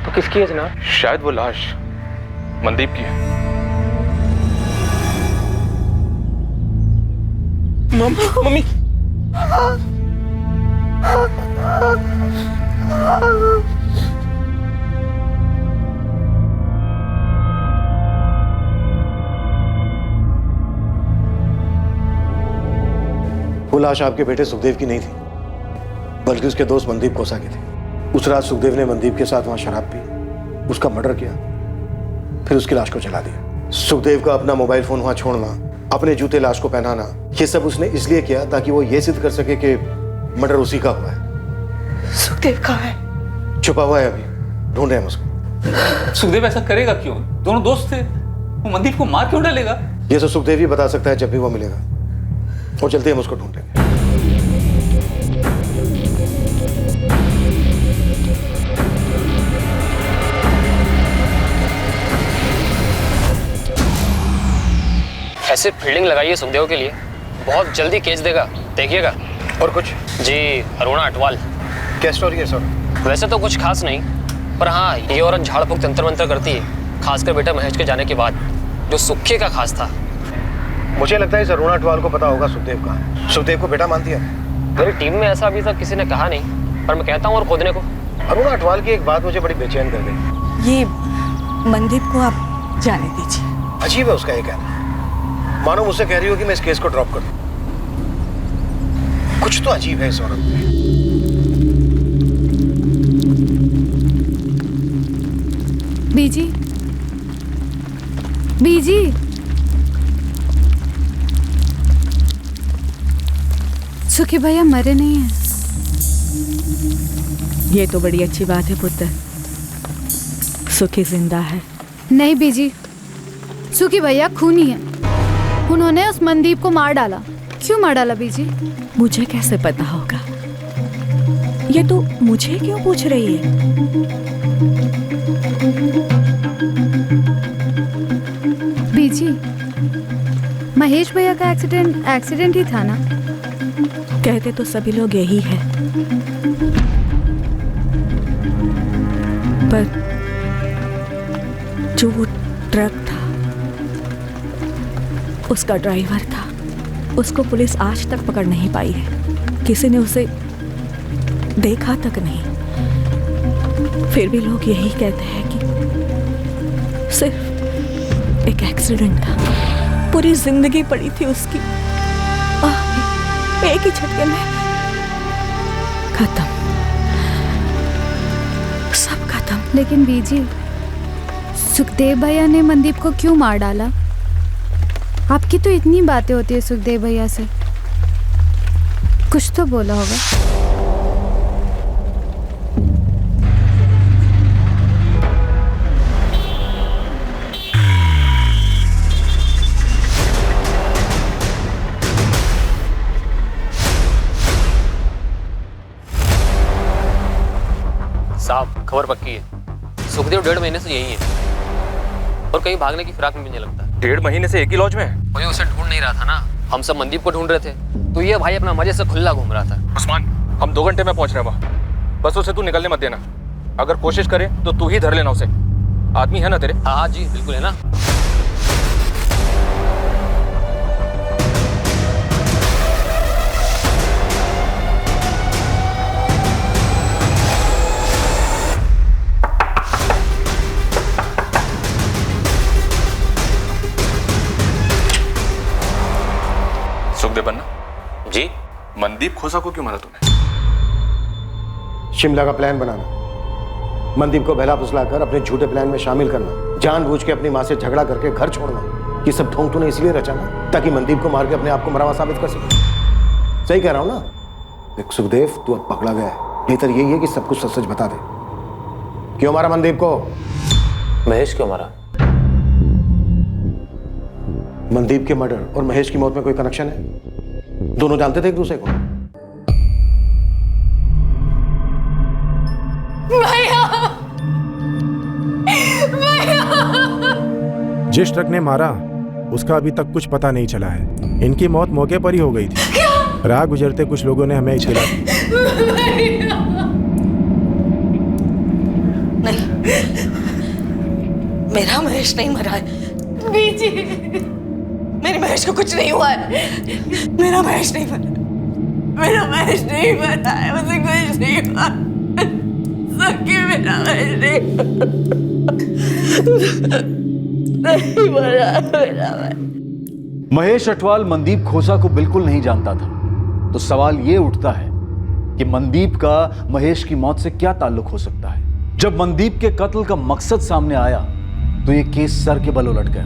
तो किसकी है जनाब? शायद वो लाश मनदीप की है। मम्मी। वो लाश आपके बेटे सुखदेव की नहीं थी, बल्कि उसके दोस्त मनदीप खोसा की थी। उस रात सुखदेव ने मनदीप के साथ वहां शराब पी, उसका मर्डर किया, फिर उसकी लाश को जला दिया। सुखदेव का अपना मोबाइल फोन वहां छोड़ना, अपने जूते लाश को पहनाना, ये सब उसने इसलिए किया ताकि वो ये सिद्ध कर सके कि मर्डर उसी का हुआ है। सुखदेव कहाँ है? छुपा हुआ है, अभी ढूंढ रहे हैं उसको। सुखदेव ऐसा करेगा क्यों? दोनों दोस्त थे, वो मनदीप को मार क्यों डालेगा? ये तो सुखदेव ही बता सकता है जब भी वो मिलेगा। और चलते हम उसको ढूंढेंगे। ऐसे फील्डिंग लगाइए सुखदेव के लिए, बहुत जल्दी केस देगा, देखिएगा। और कुछ? जी, अरुणा अटवाल। क्या स्टोरी है सर? वैसे तो कुछ खास नहीं, पर हाँ, ये औरत झाड़ फूक तंत्र मंत्र करती है, खासकर बेटा महेश के जाने के बाद, जो सुक्के का खास था। मुझे लगता है इस अरुणा अटवाल को पता होगा सुखदेव का। सुखदेव को बेटा मानती है। मेरी टीम में ऐसा अभी तक किसी ने कहा नहीं, पर मैं कहता हूँ और खोदने को। अरुणा अटवाल की एक बात मुझे बड़ी बेचैन कर गई। ये मनदीप को आप जाने दीजिए। अजीब है उसका ये कहना, मानो मुझसे कह रही हो कि मैं इस केस को ड्रॉप कर दूं। कुछ तो अजीब है इस औरत में। बीजी, बीजी, सुखी भैया मरे नहीं हैं। ये तो बड़ी अच्छी बात है पुत्र, सुखी जिंदा है। नहीं बीजी, सुखी भैया खूनी है। उन्होंने उस मनदीप को मार डाला। क्यों मार डाला बीजी? मुझे कैसे पता होगा? ये तो मुझे क्यों पूछ रही है? बीजी, महेश भैया का एक्सीडेंट ही था ना? कहते तो सभी लोग यही है, पर जो वो ट्रक था, उसका ड्राइवर था, उसको पुलिस आज तक पकड़ नहीं पाई है। किसी ने उसे देखा तक नहीं। फिर भी लोग यही कहते हैं कि सिर्फ एक एक्सीडेंट था। पूरी जिंदगी पड़ी थी उसकी, एक ही झटके में खत्म, सब खत्म। लेकिन बीजी, सुखदेव भैया ने मनदीप को क्यों मार डाला? आपकी तो इतनी बातें होती है सुखदेव भैया से, कुछ तो बोला होगा। साहब, खबर पक्की है। सुखदेव 1.5 महीने से यही है और कहीं भागने की फिराक में भी नहीं लगता। 1.5 महीने से एक ही लॉज में? कोई उसे ढूंढ नहीं रहा था ना, हम सब मनदीप को ढूंढ रहे थे, तो ये भाई अपना मजे से खुला घूम रहा था। उस्मान, हम 2 घंटे में पहुंच रहे हैं वहाँ। बस उसे तू निकलने मत देना। अगर कोशिश करे तो तू ही धर लेना उसे। आदमी है ना तेरे? हाँ जी, बिल्कुल है ना। सुखदेव बन्ना जी, मनदीप खोसा को क्यों मारा तूने? शिमला का प्लान बनाना, मनदीप को बहला फुसलाकर अपने झूठे प्लान में शामिल करना, जानबूझ के अपनी माँ से झगड़ा करके घर छोड़ना, ये सब ढोंग तूने इसलिए रचा ना ताकि मनदीप को मार के अपने आप को मरा हुआ साबित कर सके। सही कह रहा हूं ना? देख सुखदेव, तू अब पकड़ा गया है, बेहतर यही है कि सब कुछ सच सच बता दे। क्यों मारा मनदीप को? महेश क्यों मारा? मनदीप के मर्डर और महेश की मौत में कोई कनेक्शन है? दोनों जानते थे एक दूसरे को? जिस ट्रक ने मारा उसका अभी तक कुछ पता नहीं चला है। इनकी मौत मौके पर ही हो गई थी। राह गुजरते कुछ लोगों ने हमें इत्तला दी। नहीं, मेरा महेश नहीं मरा है। बीजी, मेरे महेश को कुछ नहीं हुआ है। मेरा महेश नहीं मरा, मेरा महेश नहीं मरा है, मुझे कुछ नहीं हुआ। सच्ची मेरा महेश नहीं मरा, मेरा महेश अटवाल मनदीप खोसा को बिल्कुल नहीं जानता था, तो सवाल ये उठता है कि मनदीप का महेश की मौत से क्या ताल्लुक हो सकता है। जब मनदीप के कत्ल का मकसद सामने आया तो ये केस सर के बल उलट गया।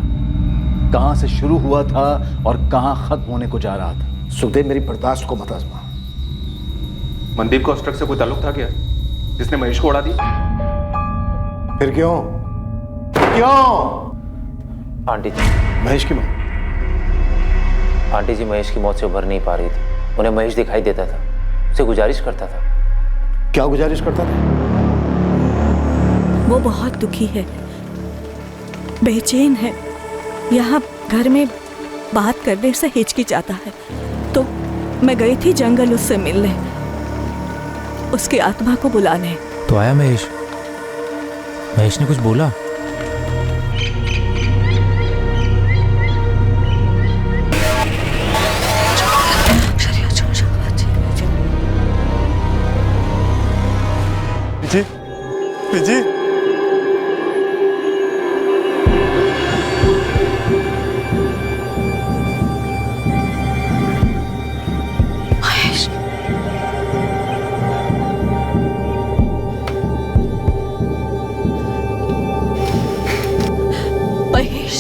कहां से शुरू हुआ था और कहां खत्म होने को जा रहा था। सुखदेव, मेरी बर्दाश्त को मत आजमा। मनदीप को उस ट्रक से कोई ताल्लुक था क्या जिसने महेश को उड़ा दिया? फिर क्यों? क्यों? आंटी जी, महेश की मौत? आंटी जी महेश की मौत से उभर नहीं पा रही थी। उन्हें महेश दिखाई देता था, उसे गुजारिश करता था। क्या गुजारिश करता था? वो बहुत दुखी है, बेचैन है, यहाँ घर में बात करने से हिचकिचाता है। तो मैं गई थी जंगल उससे मिलने, उसकी आत्मा को बुलाने। तो आया महेश? महेश ने कुछ बोला? जी, जी। महेश,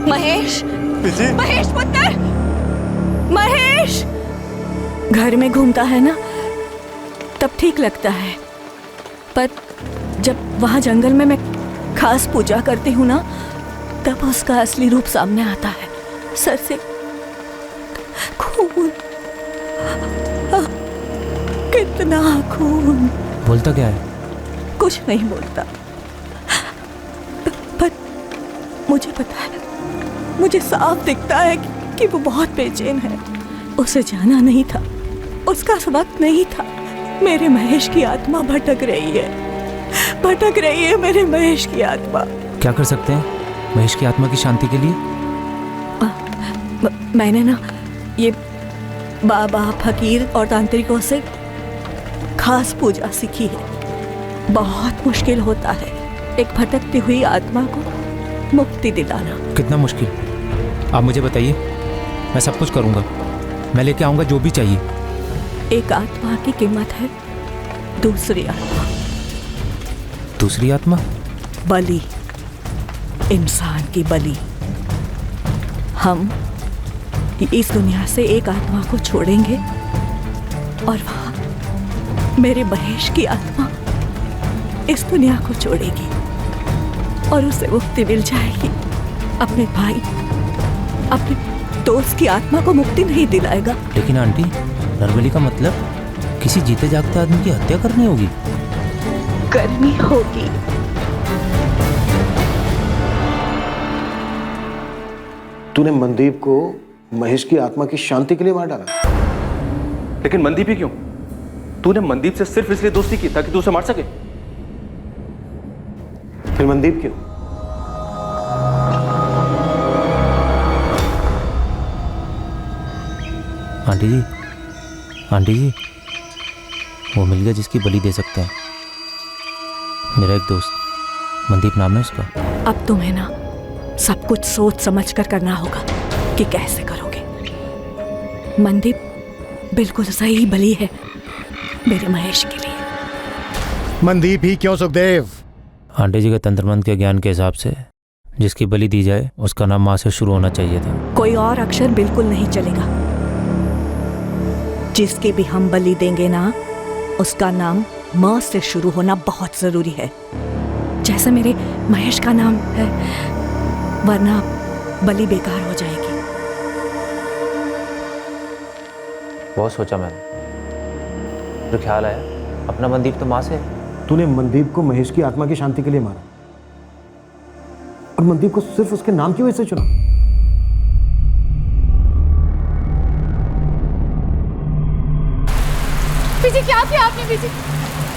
महेश, महेश पुत्र, महेश! घर में घूमता है ना तब ठीक लगता है, पर जब वहां जंगल में मैं खास पूजा करती हूँ ना तब उसका असली रूप सामने आता है। सर से खून, कितना खून। बोलता क्या है? कुछ नहीं बोलता, पर मुझे पता है, मुझे साफ दिखता है कि वो बहुत बेचैन है। उसे जाना नहीं था, उसका वक्त नहीं था। मेरे महेश की आत्मा भटक रही है, भटक रही है मेरे महेश की आत्मा। क्या कर सकते हैं महेश की आत्मा की शांति के लिए? मैंने ना ये बाबा, फकीर और तांत्रिकों से खास पूजा सीखी है। बहुत मुश्किल होता है एक भटकती हुई आत्मा को मुक्ति दिलाना। कितना मुश्किल? आप मुझे बताइए, मैं सब कुछ करूंगा, मैं लेके आऊंगा जो भी चाहिए। एक आत्मा की कीमत है दूसरी आत्मा। दूसरी आत्मा? बलि, इंसान की बलि। हम इस दुनिया से एक आत्मा को छोड़ेंगे और वहां मेरे महेश की आत्मा इस दुनिया को छोड़ेगी और उसे मुक्ति मिल जाएगी। अपने भाई, अपने दोस्त की आत्मा को मुक्ति नहीं दिलाएगा। लेकिन आंटी, नरबली का मतलब किसी जीते जागते आदमी की हत्या करनी होगी? करनी होगी। तूने मनदीप को महेश की आत्मा की शांति के लिए मार डाला। लेकिन मनदीप ही क्यों? तूने मनदीप से सिर्फ इसलिए दोस्ती की ताकि तू उसे मार सके? फिर मनदीप क्यों? आंटी जी, आंटी जी, वो मिल गया जिसकी बलि दे सकते हैं। मेरा एक दोस्त, मनदीप नाम है उसका। अब तुम्हें ना सब कुछ सोच समझ कर करना होगा कि कैसे करोगे। मनदीप बिल्कुल सही बलि है मेरे महेश के लिए। मनदीप ही क्यों सुखदेव? आंटी जी के तंत्र मंत्र के ज्ञान के हिसाब से जिसकी बलि दी जाए उसका नाम माँ से शुरू होना चाहिए था। कोई और अक्षर बिल्कुल नहीं चलेगा। जिसकी भी हम बलि देंगे ना, उसका नाम म से शुरू होना बहुत जरूरी है, जैसे मेरे महेश का नाम है, वरना बलि बेकार हो जाएगी। बहुत सोचा मैंने, तो ख्याल आया अपना मनदीप तो माँ से है। तूने मनदीप को महेश की आत्मा की शांति के लिए मारा और मनदीप को सिर्फ उसके नाम की वजह से चुना। बीजी, क्या किया आपने? बीजी,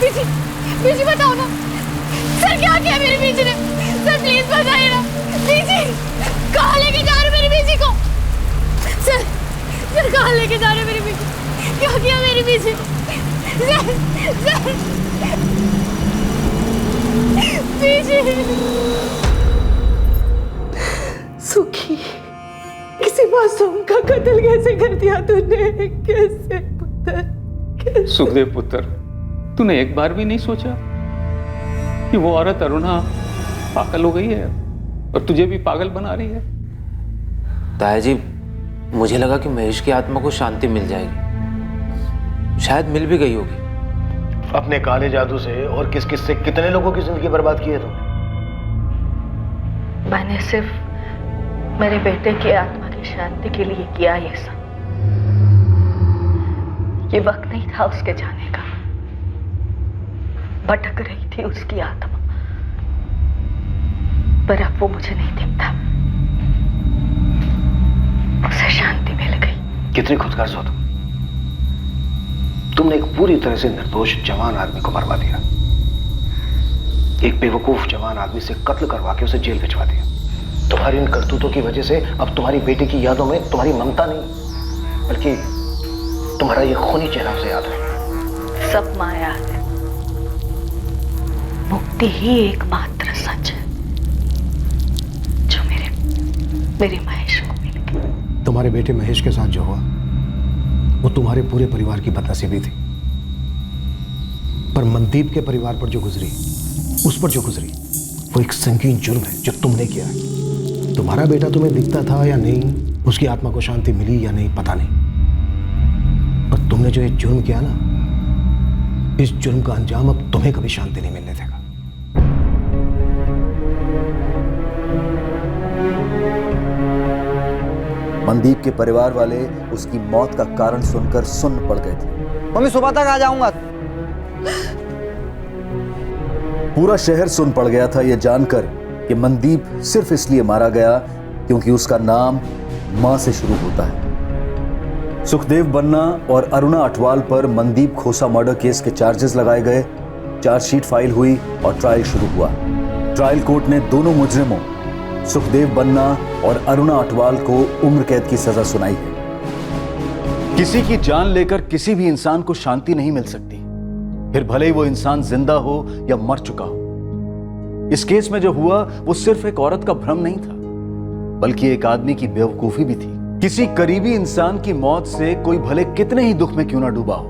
बीजी, बीजी बताओ ना सर, क्या किया मेरी बीजी ने? सर प्लीज बताइए ना। बीजी, कहाँ लेके जा रहे हो मेरी बीजी को? सर, सर कहाँ लेके जा रहे हो मेरी बीजी? क्या किया मेरी बीजी? सर, सर, बीजी। सुखी, किसी मासूम का कत्ल कैसे कर दिया तूने? कैसे पुत्र? सुखदेव पुत्र, तूने एक बार भी नहीं सोचा कि वो औरत अरुणा पागल हो गई है और तुझे भी पागल बना रही है? ताया जी, मुझे लगा कि महेश की आत्मा को शांति मिल जाएगी, शायद मिल भी गई होगी। अपने काले जादू से और किस किस से कितने लोगों की जिंदगी बर्बाद की है तुमने? मैंने सिर्फ मेरे बेटे की आत्मा की शांति के लिए किया ये सब। ये वक्त नहीं था उसके जाने का। भटक रही थी उसकी आत्मा, पर अब वो मुझे नहीं दिखता। उसे शांति मिल गई। कितनी खुदगर्ज हो तुमने एक पूरी तरह से निर्दोष जवान आदमी को मरवा दिया, एक बेवकूफ जवान आदमी से कत्ल करवा के उसे जेल भिजवा दिया। तुम्हारी इन करतूतों की वजह से अब तुम्हारी बेटी की यादों में तुम्हारी ममता नहीं, बल्कि तुम्हारा ये खूनी चेहरा उसे याद है। सब माया है, मुक्ति ही एकमात्र सच है जो मेरे महेश को मिल गई। तुम्हारे बेटे महेश के साथ जो हुआ वो तुम्हारे पूरे परिवार की बदनसीबी थी, पर मनदीप के परिवार पर जो गुजरी, उस पर जो गुजरी, वो एक संगीन जुर्म है जो तुमने किया है। तुम्हारा बेटा तुम्हें दिखता था या नहीं, उसकी आत्मा को शांति मिली या नहीं, पता नहीं, पर तुमने जो ये जुर्म किया ना, इस जुर्म का अंजाम अब तुम्हें कभी शांति नहीं मिलने देगा। मनदीप के परिवार वाले उसकी मौत का कारण सुनकर सुन्न पड़ गए थे। मम्मी सुबह तक आ जाऊंगा। पूरा शहर सुन पड़ गया था यह जानकर कि मनदीप सिर्फ इसलिए मारा गया क्योंकि उसका नाम मां से शुरू होता है। सुखदेव बन्ना और अरुणा अटवाल पर मनदीप खोसा मर्डर केस के चार्जेस लगाए गए, चार्जशीट फाइल हुई और ट्रायल शुरू हुआ। ट्रायल कोर्ट ने दोनों मुजरिमों सुखदेव बन्ना और अरुणा अटवाल को उम्र कैद की सजा सुनाई है। किसी की जान लेकर किसी भी इंसान को शांति नहीं मिल सकती, फिर भले ही वो इंसान जिंदा हो या मर चुका हो। इस केस में जो हुआ वो सिर्फ एक औरत का भ्रम नहीं था, बल्कि एक आदमी की बेवकूफी भी थी। किसी करीबी इंसान की मौत से कोई भले कितने ही दुख में क्यों ना डूबा हो,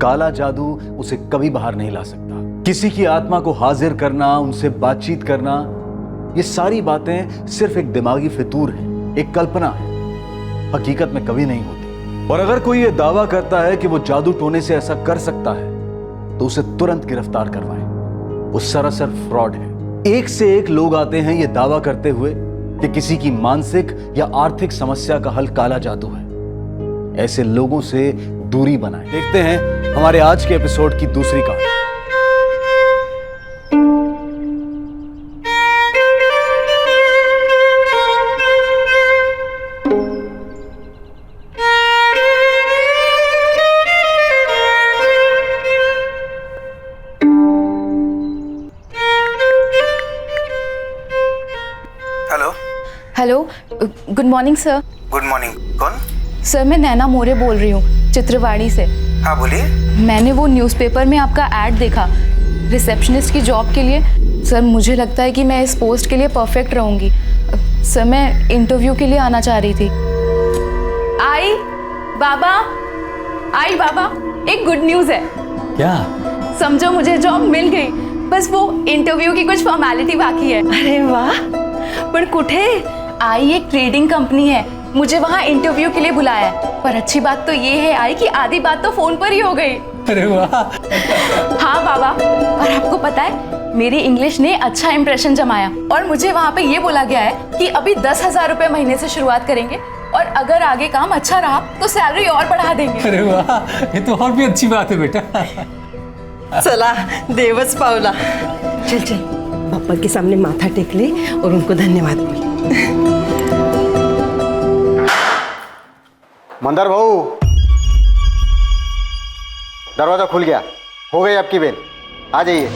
काला जादू उसे कभी बाहर नहीं ला सकता। किसी की आत्मा को हाजिर करना, उनसे बातचीत करना, ये सारी बातें सिर्फ एक दिमागी फितूर है, एक कल्पना है, हकीकत में कभी नहीं होती। और अगर कोई ये दावा करता है कि वो जादू टोने से ऐसा कर सकता है तो उसे तुरंत गिरफ्तार करवाएं। वो सरासर फ्रॉड है। एक से एक लोग आते हैं ये दावा करते हुए कि किसी की मानसिक या आर्थिक समस्या का हल काला जादू है। ऐसे लोगों से दूरी बनाएं। देखते हैं हमारे आज के एपिसोड की दूसरी कहानी। Hello, good morning sir. Good morning. कौन? सर मैं नैना मोरे बोल रही हूँ, चित्रवाड़ी से। हाँ बोलिए। मैंने वो न्यूज़पेपर में आपका ऐड देखा रिसेप्शनिस्ट की जॉब के लिए। सर मुझे लगता है कि मैं इस पोस्ट के लिए परफेक्ट रहूँगी। सर मैं इंटरव्यू के लिए आना चाह रही थी। आई बाबा, एक गुड न्यूज़ है। क्या? समझो मुझे जॉब मिल गई, बस वो इंटरव्यू की कुछ फॉर्मेलिटी बाकी है। अरे वाह, पर कुठे? आई एक ट्रेडिंग कंपनी है, मुझे वहाँ इंटरव्यू के लिए बुलाया है। पर अच्छी बात तो ये है आई कि आधी बात तो फोन पर ही हो गई। अरे वाह। हाँ बाबा, और आपको पता है मेरी इंग्लिश ने अच्छा इंप्रेशन जमाया और मुझे वहाँ पे ये बोला गया है कि अभी 10,000 रुपए महीने से शुरुआत करेंगे और अगर आगे काम अच्छा रहा तो सैलरी और बढ़ा देंगे। अरे वाह, ये तो और भी अच्छी बात है बेटा। चला देवस पावला। चल चल पापा के सामने माथा टेक ले और उनको धन्यवाद बोल। मंदार भाऊ, दरवाजा खुल गया, हो गई आपकी बेल, आ जाइए।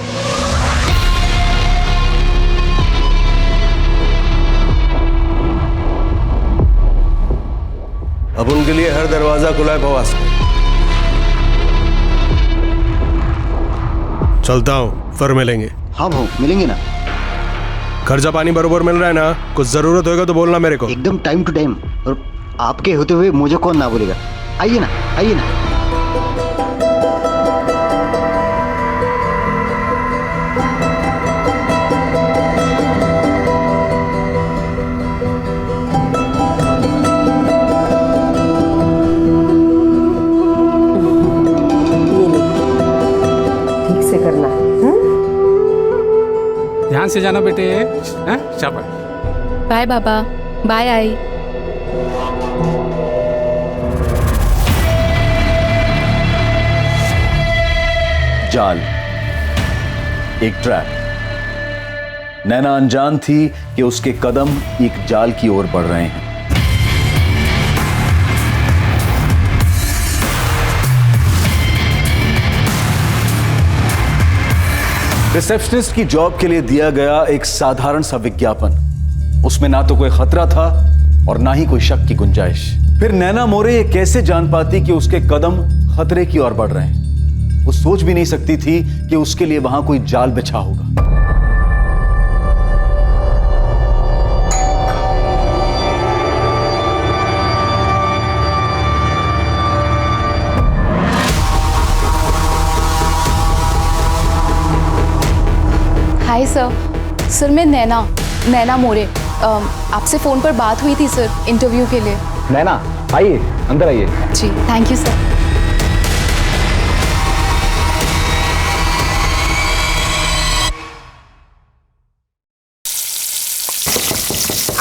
अब उनके लिए हर दरवाजा खुला है फवास। चलता हूँ, फिर मिलेंगे। हाँ भाऊ, मिलेंगे ना। खर्चा पानी बरोबर मिल रहा है ना? कुछ जरूरत होगा तो बोलना मेरे को। एकदम टाइम टू टाइम, और आपके होते हुए मुझे कौन ना बोलेगा। आइए ना, आइए ना। ठीक से करना। ध्यान से जाना बेटे। शाबाश। बाय बाबा। बाय आई। जाल, एक ट्रैप। नैना अनजान थी कि उसके कदम एक जाल की ओर बढ़ रहे हैं। रिसेप्शनिस्ट की जॉब के लिए दिया गया एक साधारण सा विज्ञापन, उसमें ना तो कोई खतरा था और ना ही कोई शक की गुंजाइश। फिर नैना मोरे ये कैसे जान पाती कि उसके कदम खतरे की ओर बढ़ रहे हैं? वो सोच भी नहीं सकती थी कि उसके लिए वहां कोई जाल बिछा होगा। हाय सर, मैं नैना मोरे। आपसे फ़ोन पर बात हुई थी सर इंटरव्यू के लिए। नैना आइए, अंदर आइए। जी थैंक यू सर।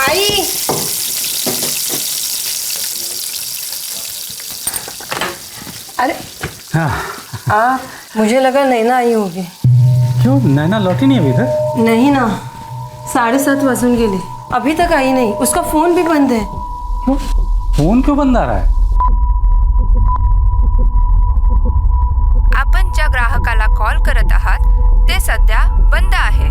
आई अरे हाँ, मुझे लगा नैना आई होगी। क्यों नैना लौटी नहीं अभी तक? नहीं ना, 7:30 वाजून गेले, अभी तक आई नहीं। उसका फोन भी बंद है। क्यों? फोन क्यों बंद आ रहा है? आपण ज्या ग्राहकाला कॉल करत आहात ते सध्या बंद आहे.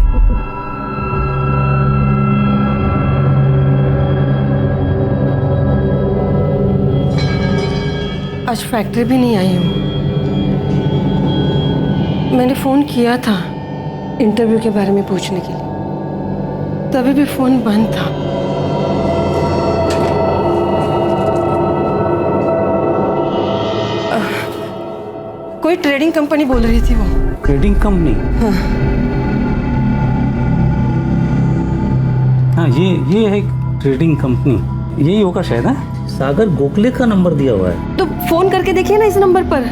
आज फैक्ट्री भी नहीं आई हूँ। मैंने फ़ोन किया था इंटरव्यू के बारे में पूछने के लिए, तभी भी फ़ोन बंद था। कोई ट्रेडिंग कंपनी बोल रही थी वो। Trading company? हाँ, ये है ट्रेडिंग कंपनी, यही होगा शायद। है सागर गोखले का नंबर दिया हुआ है। तो फोन करके देखिए ना इस नंबर पर।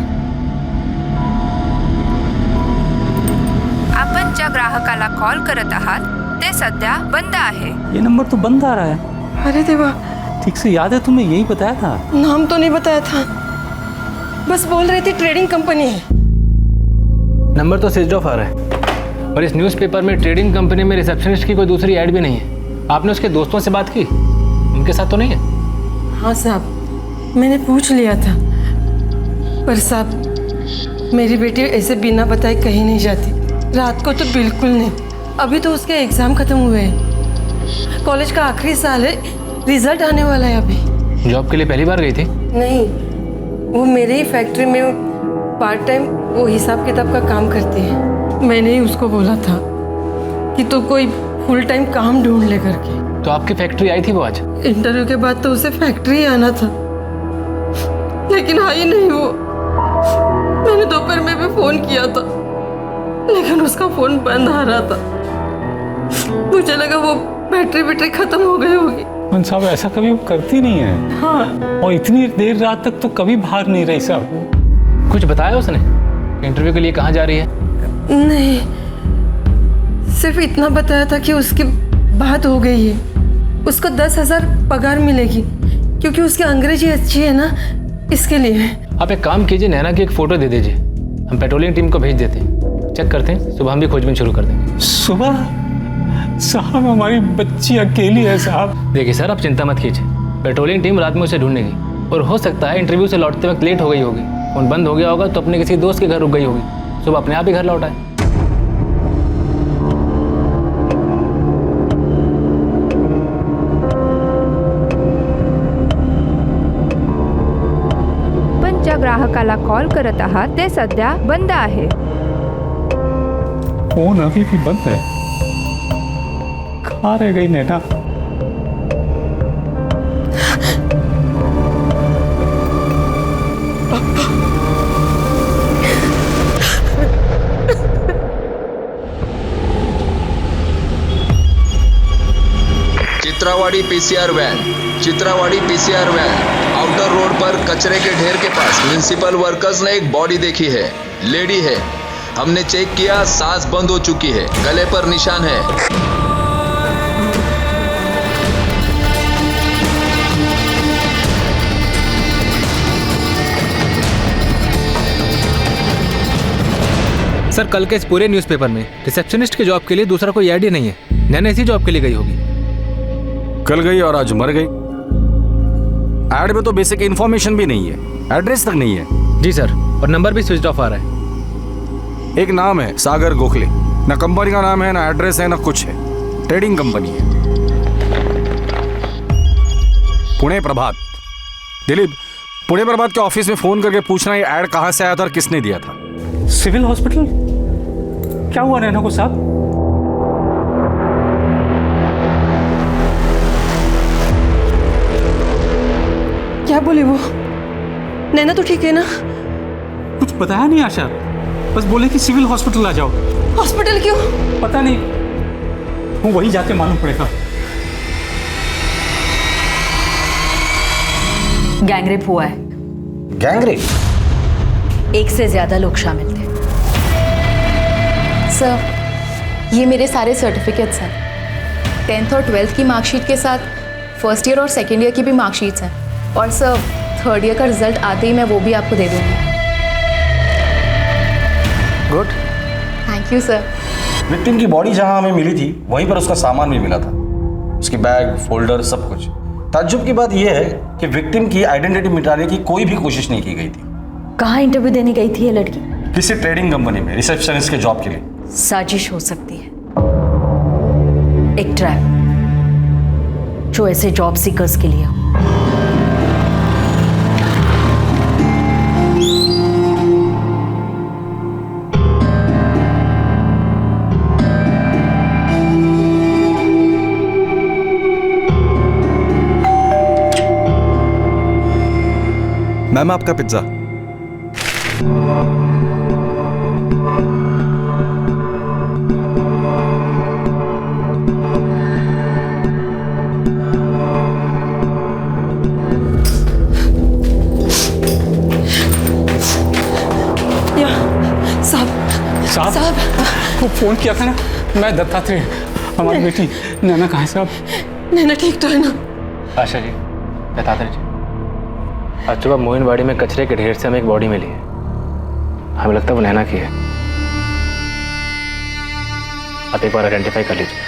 आपण ज्या ग्राहकाला कॉल करत आहात ते सध्या बंद आहे. ये नंबर तो बंद आ रहा है। अरे देवा, ठीक से याद है तुम्हें? यही बताया था। नाम तो नहीं बताया था, बस बोल रही थी ट्रेडिंग कंपनी है। नंबर तो स्विच ऑफ आ रहा है और इस न्यूज़पेपर में ट्रेडिंग कंपनी में रिसेप्शनिस्ट की कोई दूसरी ऐड भी नहीं है। आपने उसके दोस्तों से बात की? उनके साथ तो नहीं है? हाँ साहब, मैंने पूछ लिया था, पर साहब मेरी बेटी ऐसे बिना बताए कहीं नहीं जाती। रात को तो बिल्कुल नहीं। अभी तो उसके एग्ज़ाम ख़त्म हुए हैं, कॉलेज का आखिरी साल है, रिजल्ट आने वाला है अभी। जॉब के लिए पहली बार गई थी? नहीं, वो मेरे ही फैक्ट्री में पार्ट टाइम वो हिसाब किताब का काम करती है। मैंने ही उसको बोला था कि तो कोई फुल टाइम काम ढूंढ ले करके। तो आपकी फैक्ट्री आई थी वो आज? इंटरव्यू के बाद तो उसे फैक्ट्री आना था, लेकिन आई नहीं वो। मैंने दोपहर में भी फोन किया था, लेकिन उसका फोन बंद आ रहा था। मुझे लगा वो बैटरी खत्म हो गई होगी। साहब ऐसा कभी करती नहीं है। हाँ। और इतनी देर रात तक तो कभी बाहर नहीं रही साहब। कुछ बताया उसने इंटरव्यू के लिए कहाँ जा रही है? नहीं, सिर्फ इतना बताया था कि उसकी बात हो गई है, उसको 10,000 पगार मिलेगी, क्योंकि उसकी अंग्रेजी अच्छी है ना, इसके लिए। आप एक काम कीजिए, नैना की एक फ़ोटो दे दीजिए, हम पेट्रोलिंग टीम को भेज देते हैं, चेक करते हैं, सुबह हम भी खोजबीन शुरू कर देंगे। सुबह? साहब हमारी बच्ची अकेली है साहब। देखिए सर, आप चिंता मत कीजिए, पेट्रोलिंग टीम रात में उसे ढूंढेगी, और हो सकता है इंटरव्यू से लौटते वक्त लेट हो गई होगी, फोन बंद हो गया होगा तो अपने किसी दोस्त के घर रुक गई होगी, सुबह अपने आप ही घर लौट आए। पण ज्या ग्राहकाला कॉल करत आहात ते सध्या बंद आहे. फोन अभी भी बंद है। कहाँ रह गई नैना? चित्रावाड़ी पीसीआर वैन आउटर रोड पर कचरे के ढेर के पास म्युनिसिपल वर्कर्स ने एक बॉडी देखी है। लेडी है, हमने चेक किया, सांस बंद हो चुकी है, गले पर निशान है। सर, कल के इस पूरे न्यूज़पेपर में रिसेप्शनिस्ट के जॉब के लिए दूसरा कोई ऐड ही नहीं है। नैना इसी जॉब के लिए गई होगी। कल गई और आज मर गई। ऐड में तो बेसिक इन्फॉर्मेशन भी नहीं है, एड्रेस तक नहीं है। जी सर, और नंबर भी स्विच ऑफ आ रहा है। एक नाम है सागर गोखले, ना कंपनी का नाम है, ना एड्रेस है, ना कुछ है। ट्रेडिंग कंपनी है। पुणे प्रभात। दिलीप, पुणे प्रभात के ऑफिस में फोन करके पूछना ये ऐड कहां से आया था और किसने दिया था। Civil hospital? क्या हुआ नैना को साहब? क्या बोले वो? नैना तो ठीक है ना? कुछ बताया नहीं आशा, बस बोले कि सिविल हॉस्पिटल आ जाओ। हॉस्पिटल क्यों? पता नहीं, वो वहीं जाके मालूम पड़ेगा। गैंगरेप हुआ है। गैंगरेप? एक से ज्यादा लोग शामिल थे। सर, ये मेरे सारे सर्टिफिकेट्स हैं, 10th और 12th की मार्कशीट के साथ फर्स्ट ईयर और सेकेंड ईयर की भी मार्कशीट्स हैं, और सर 3rd ईयर का रिजल्ट आते ही मैं वो भी आपको दे दूँगी। Good. Thank you sir. Victim की बॉडी जहां हमें मिली थी वहीं पर उसका सामान भी मिला था, उसकी बैग, फोल्डर, सब कुछ। ताज्जुब की बात यह है कि विक्टिम की आइडेंटिटी मिटाने की कोई भी कोशिश नहीं की गई थी। कहाँ इंटरव्यू देने गई थी ये लड़की? किसी ट्रेडिंग कंपनी में रिसेप्शनिस्ट के जॉब के लिए। साजिश हो सकती है, एक ट्रैप जो ऐसे जॉब सीकर्स के लिए हो। मैम आपका पिज्जा। साहब वो फोन किया था ना, मैं दत्तात्रेय, हमारी बेटी नैना कहाँ है साहब? नैना ठीक तो है ना? आशा जी, दत्तात्रेय जी, आज सुबह मोहिनबाड़ी में कचरे के ढेर से हमें एक बॉडी मिली है। हमें लगता है वो नैना की है। आप एक बार आइडेंटिफाई कर लीजिए।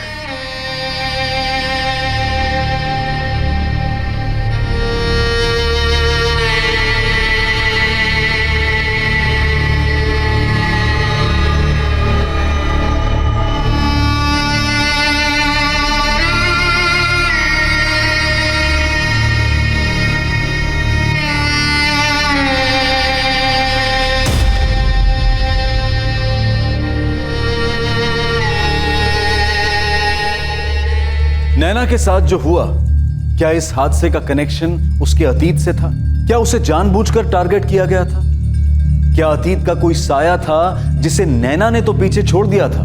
नैना के साथ जो हुआ, क्या इस हादसे का कनेक्शन उसके अतीत से था? क्या उसे जानबूझकर टारगेट किया गया था? क्या अतीत का कोई साया था जिसे नैना ने तो पीछे छोड़ दिया था,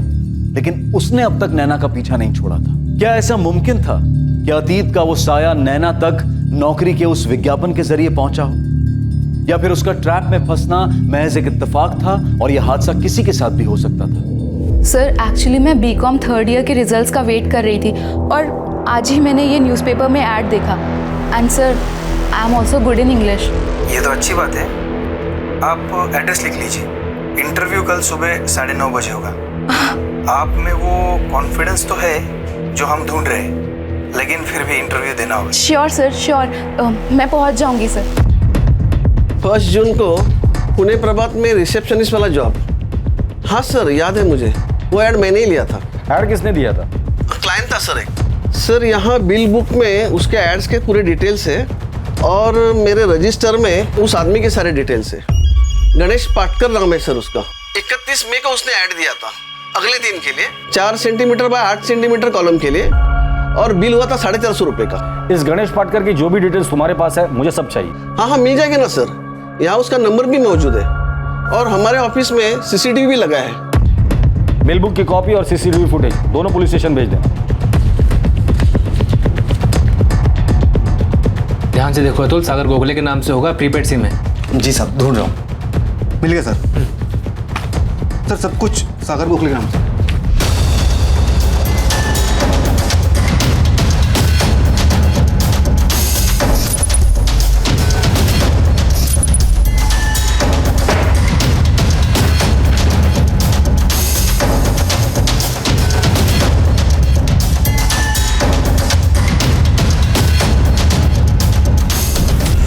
लेकिन उसने अब तक नैना का पीछा नहीं छोड़ा था? क्या ऐसा मुमकिन था कि अतीत का वो साया नैना तक नौकरी के उस विज्ञापन के जरिए पहुंचा हो? या फिर उसका ट्रैप में फंसना महज एक इत्तेफाक था और यह हादसा किसी के साथ भी हो सकता था? सर एक्चुअली मैं बीकॉम थर्ड ईयर के रिजल्ट्स का वेट कर रही थी और आज ही मैंने ये न्यूज़पेपर में ऐड देखा। And sir I am also good in English. ये तो अच्छी बात है। आप एड्रेस लिख लीजिए। इंटरव्यू कल सुबह 9:30 बजे होगा। आप में वो कॉन्फिडेंस तो है जो हम ढूंढ रहे हैं, लेकिन फिर भी इंटरव्यू देना होगा। Sure sir, sure. मैं पहुंच जाऊंगी सर। 1 जून को पुणे प्रभात में रिसेप्शनिस्ट वाला जॉब। हाँ सर, याद है मुझे। वो ऐड मैंने ही लिया था। ऐड किसने दिया था? क्लाइंट था सर एक। सर यहाँ बिल बुक में उसके एड्स के पूरे डिटेल्स है और मेरे रजिस्टर में उस आदमी के सारे डिटेल्स है। गणेश पाटकर नाम है सर उसका। 31 मई को उसने ऐड दिया था अगले दिन के लिए, 4 सेंटीमीटर बाय 8 सेंटीमीटर कॉलम के लिए, और बिल हुआ था 450 रुपए का। इस गणेश पाटकर की जो भी डिटेल्स तुम्हारे पास है मुझे सब चाहिए। हाँ मिल जाएगी ना सर। यहाँ उसका नंबर भी मौजूद है और हमारे ऑफिस में CCTV भी लगा है। बिल बुक की कॉपी और CCTV फुटेज दोनों पुलिस स्टेशन भेज देना। ध्यान से देखो अतुल, सागर गोखले के नाम से होगा, प्रीपेड सिम है। जी साहब, ढूंढ रहा हूँ। मिल गया सर। सर सब कुछ सागर गोखले के नाम से।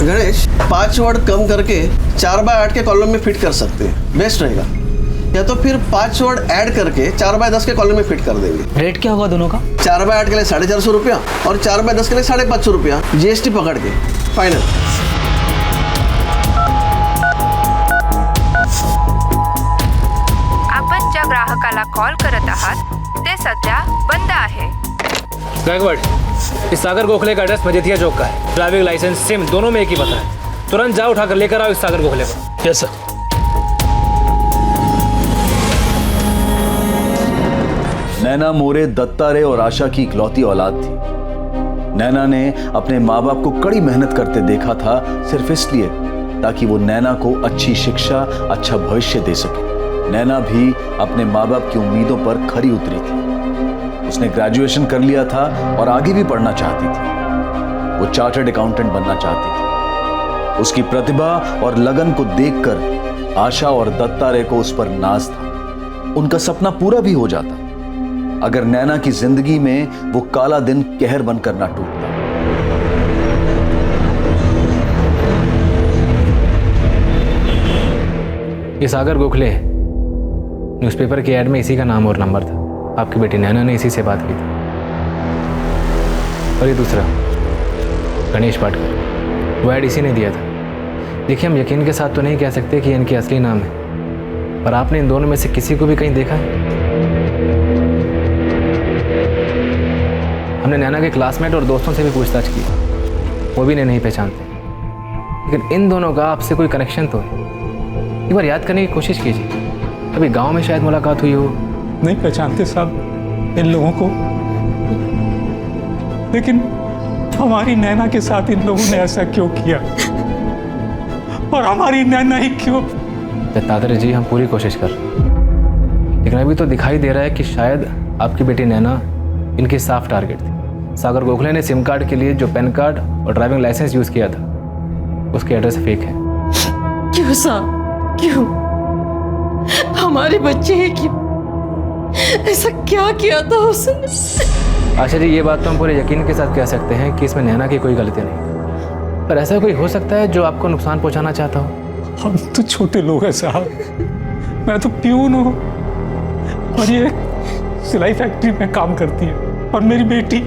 गणेश 5 वर्ड कम करके 4 बाय 8 के कॉलम में फिट कर सकते हैं, बेस्ट रहेगा। या तो फिर 5 वर्ड ऐड करके 4 बाय 10 के कॉलम में फिट कर देंगे। रेट क्या होगा दोनों का? 4 बाय 8 के लिए 450 रुपया और 4 बाय 10 के लिए 550 रुपया, GST पकड़ के फाइनल। आपण ज्या ग्राहकाला कॉल करत आहात ते सध्या बंद आहे। गायकवाड़, इस सागर गोखले का एड्रेस मजेथिया चौक का है। ड्राइविंग लाइसेंस, सिम दोनों में एक ही पता है। तुरंत जाओ, उठाकर लेकर आओ इस सागर गोखले को। Yes sir. नैना मोरे, दत्तात्रेय और आशा की इकलौती औलाद थी। नैना ने अपने माँ बाप को कड़ी मेहनत करते देखा था सिर्फ इसलिए ताकि वो नैना को अच्छी शिक्षा, अच्छा भविष्य दे सके। नैना भी अपने माँ बाप की उम्मीदों पर खरी उतरी थी। उसने ग्रेजुएशन कर लिया था और आगे भी पढ़ना चाहती थी। वो चार्टर्ड अकाउंटेंट बनना चाहती थी। उसकी प्रतिभा और लगन को देखकर आशा और दत्तात्रेय को उस पर नाज था। उनका सपना पूरा भी हो जाता अगर नैना की जिंदगी में वो काला दिन कहर बनकर ना टूटता। ये सागर गोखले न्यूज़पेपर की ऐड में इसी का नाम और नंबर था। आपकी बेटी नैना ने इसी से बात की थी। और ये दूसरा गणेश पाटकर, वो ऐड इसी ने दिया था। देखिए, हम यकीन के साथ तो नहीं कह सकते कि इनकी असली नाम है, पर आपने इन दोनों में से किसी को भी कहीं देखा है? हमने नैना के क्लासमेट और दोस्तों से भी पूछताछ की, वो भी इन्हें नहीं पहचानते। लेकिन इन दोनों का आपसे कोई कनेक्शन तो है। एक बार याद करने की कोशिश कीजिए, अभी गांव में शायद मुलाकात हुई हो। नहीं पहचानते साहब इन लोगों को, लेकिन हमारी नैना के साथ इन लोगों ने ऐसा क्यों किया, और हमारी नैना ही क्यों? दत्तात्रेय जी, हम पूरी कोशिश कर रहे हैं, लेकिन अभी तो दिखाई दे रहा है कि शायद आपकी बेटी नैना इनकी साफ टारगेट थी। सागर गोखले ने सिम कार्ड के लिए जो पैन कार्ड और ड्राइविंग लाइसेंस यूज किया था, उसके एड्रेस फेक है। क्यों साहब, क्यों? हमारे बच्चे हैं, क्यों? ऐसा क्या किया था उसने? आशा जी, ये बात तो हम पूरे यकीन के साथ कह सकते हैं कि इसमें नैना की कोई गलती नहीं, पर ऐसा कोई हो सकता है जो आपको नुकसान पहुंचाना चाहता हो। हम तो छोटे लोग हैं साहब, मैं तो प्यून हूँ और ये सिलाई फैक्ट्री में काम करती है, और मेरी बेटी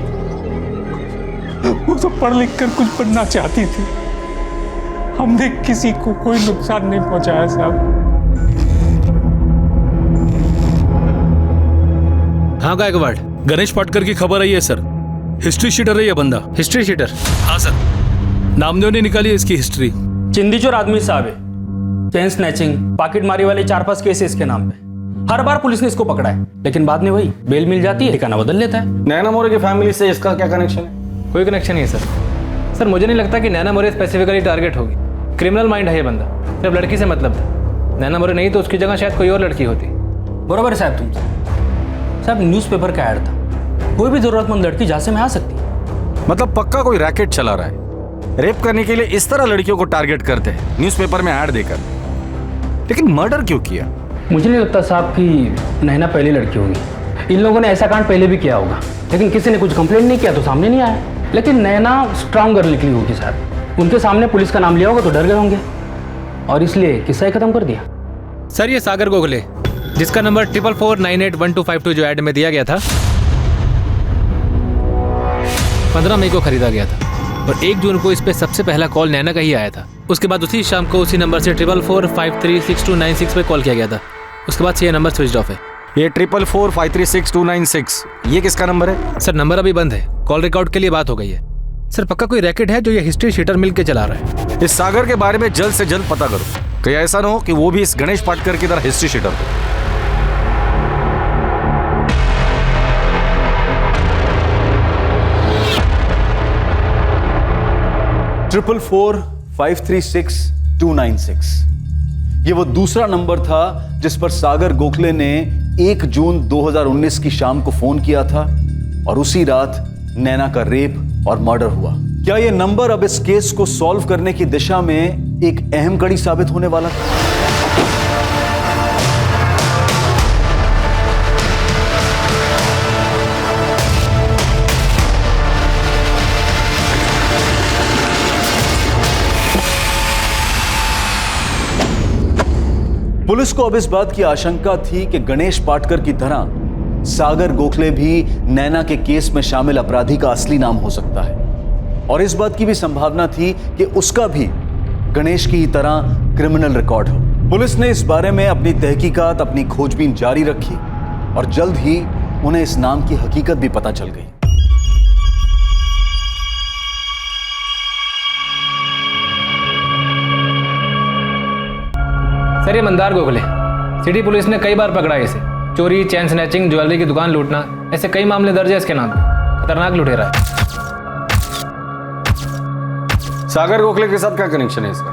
वो तो पढ़ लिख कर कुछ बनना चाहती थी। हमने किसी को कोई नुकसान नहीं पहुंचाया साहब। हाँ गायकवाड़, गणेश पाटकर की खबर आई है सर। हिस्ट्री शीटर है ये बंदा। History sheeter? हाँ सर, नामदेव ने निकाली है इसकी हिस्ट्री। चिंदीचोर आदमी साहब है, चेन स्नैचिंग, पॉकेट मारी वाले 4-5 केस इसके नाम पे। हर बार पुलिस ने इसको पकड़ा है, लेकिन बाद में वही बेल मिल जाती है, ठिकाना बदल लेता है। नैना मोरे की फैमिली से इसका क्या कनेक्शन है? कोई कनेक्शन नहीं है सर। मुझे नहीं लगता कि नैना मोरे स्पेसिफिकली टारगेट होगी। क्रिमिनल माइंड है ये बंदा, सिर्फ लड़की से मतलब था। नैना मोरे नहीं तो उसकी जगह शायद कोई और लड़की होती। बराबर है साहब तुमसे। साहब, न्यूज़पेपर का ऐड था, कोई भी जरूरतमंद लड़की जहां से में आ सकती है। मतलब पक्का कोई रैकेट चला रहा है, रेप करने के लिए इस तरह लड़कियों को टारगेट करते हैं न्यूज़पेपर में ऐड देकर। लेकिन मर्डर क्यों किया? मुझे नहीं लगता साहब कि नैना पहली लड़की होगी। इन लोगों ने ऐसा कांड पहले भी किया होगा, लेकिन किसी ने कुछ कंप्लेंट नहीं किया तो सामने नहीं आया। लेकिन नैना स्ट्रांग गर्ल निकली होगी साहब, उनके सामने पुलिस का नाम लिया होगा तो डर गए होंगे, और इसलिए किस्सा ही खत्म कर दिया। सर, ये सागर गोखले जिसका नंबर 44498152 जो ऐड में दिया गया था, 15 मई को खरीदा गया था, और 1 जून को इस पे सबसे पहला कॉल नैना का ही आया था। उसके बाद उसी शाम को उसी नंबर से 44453626 पे कॉल किया गया था। उसके बाद से ये नंबर स्विच ऑफ है। ये 44453626 ये किसका नंबर है? सर, नंबर अभी बंद है, कॉल रिकॉर्ड के लिए बात हो गई है। सर, पक्का कोई रैकेट है जो ये हिस्ट्री शीटर मिल के चला रहा है। इस सागर के बारे में जल्द से जल्द पता करो, कहीं ऐसा ना हो कि वो भी इस गणेश पाटकर की तरह हिस्ट्री शीटर हो। ट्रिपल 4536296 ये वो दूसरा नंबर था जिस पर सागर गोखले ने 1 जून 2019 की शाम को फोन किया था, और उसी रात नैना का रेप और मर्डर हुआ। क्या यह नंबर अब इस केस को सॉल्व करने की दिशा में एक अहम कड़ी साबित होने वाला था? पुलिस को अब इस बात की आशंका थी कि गणेश पाटकर की तरह सागर गोखले भी नैना के केस में शामिल अपराधी का असली नाम हो सकता है, और इस बात की भी संभावना थी कि उसका भी गणेश की तरह क्रिमिनल रिकॉर्ड हो। पुलिस ने इस बारे में अपनी तहकीकात, अपनी खोजबीन जारी रखी, और जल्द ही उन्हें इस नाम की हकीकत भी पता चल गई। सर, ये मंदार गोखले, सिटी पुलिस ने कई बार पकड़ा इसे। चोरी, चैन स्नैचिंग, ज्वेलरी की दुकान लूटना, ऐसे कई मामले दर्ज है इसके नाम पे। खतरनाक लुटेरा है। सागर गोखले के साथ क्या कनेक्शन है इसका?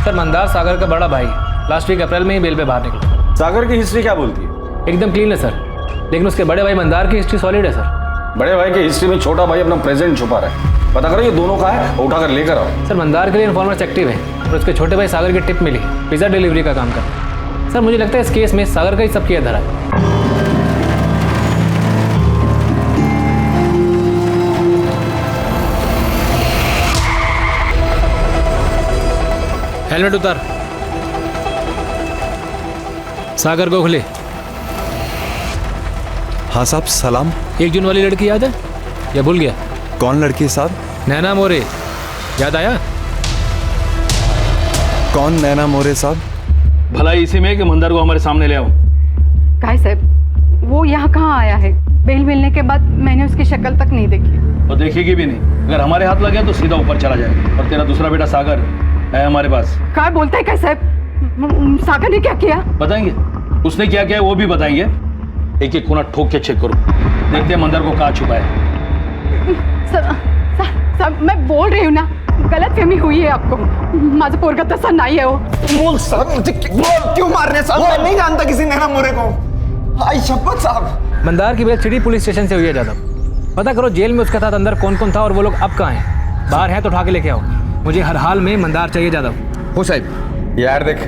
सर, मंदार सागर का बड़ा भाई है। लास्ट वीक अप्रैल में ही बेल पे बाहर निकला। सागर की हिस्ट्री क्या बोलती है? एकदम क्लीन है सर, लेकिन उसके बड़े भाई मंदार की हिस्ट्री सॉलिड है सर। बड़े भाई की हिस्ट्री में छोटा भाई अपना प्रेजेंट छुपा रहा है। पता करो ये दोनों का है, उठाकर लेकर आओ। सर, मंदार के लिए इन्फॉर्मर्स एक्टिव है, और उसके छोटे भाई सागर की टिप मिली, पिज्जा डिलीवरी का काम करता है। सर मुझे लगता है इस केस में सागर का ही सब किया धरा है। हेलमेट उतार, सागर को खुले। हाँ साहब सलाम। 1 जून वाली लड़की याद है या भूल गया? कौन लड़की साहब? नैना मोरे, याद आया? कौन नैना मोरे साहब? भला इसी में कि मंदार को हमारे सामने ले आओ। काहे साहब, वो यहाँ कहाँ आया है? बेल मिलने के बाद मैंने उसकी शक्ल तक नहीं देखी। और देखेगी भी नहीं। अगर हमारे हाथ लगे तो सीधा ऊपर चला जाएगा। और तेरा दूसरा बेटा सागर है हमारे पास। क्या बोलता है क्या साहब? सागर ने क्या किया? बताएंगे, उसने क्या किया वो भी बताएंगे। एक एक कोना ठोक के चेक करो, देखते हैं मंदार को कहाँ छुपा है। साहब मैं बोल रही हूँ ना, गलतफहमी हुई है आपको। माझा पोरगा तसा नहीं है वो। बोल साहब, मुझे क्यों मार रहे साहब? मैं नहीं जानता किसी नैना मोरे को। आई शपथ साहब। मंदार की बात सिटी पुलिस स्टेशन से हुई है जादव। पता करो जेल में उसके साथ अंदर कौन कौन था और वो लोग अब कहाँ हैं। बाहर हैं तो उठा के लेके आओ। मुझे हर हाल में मंदार चाहिए जादव। हो साहब। यार देख,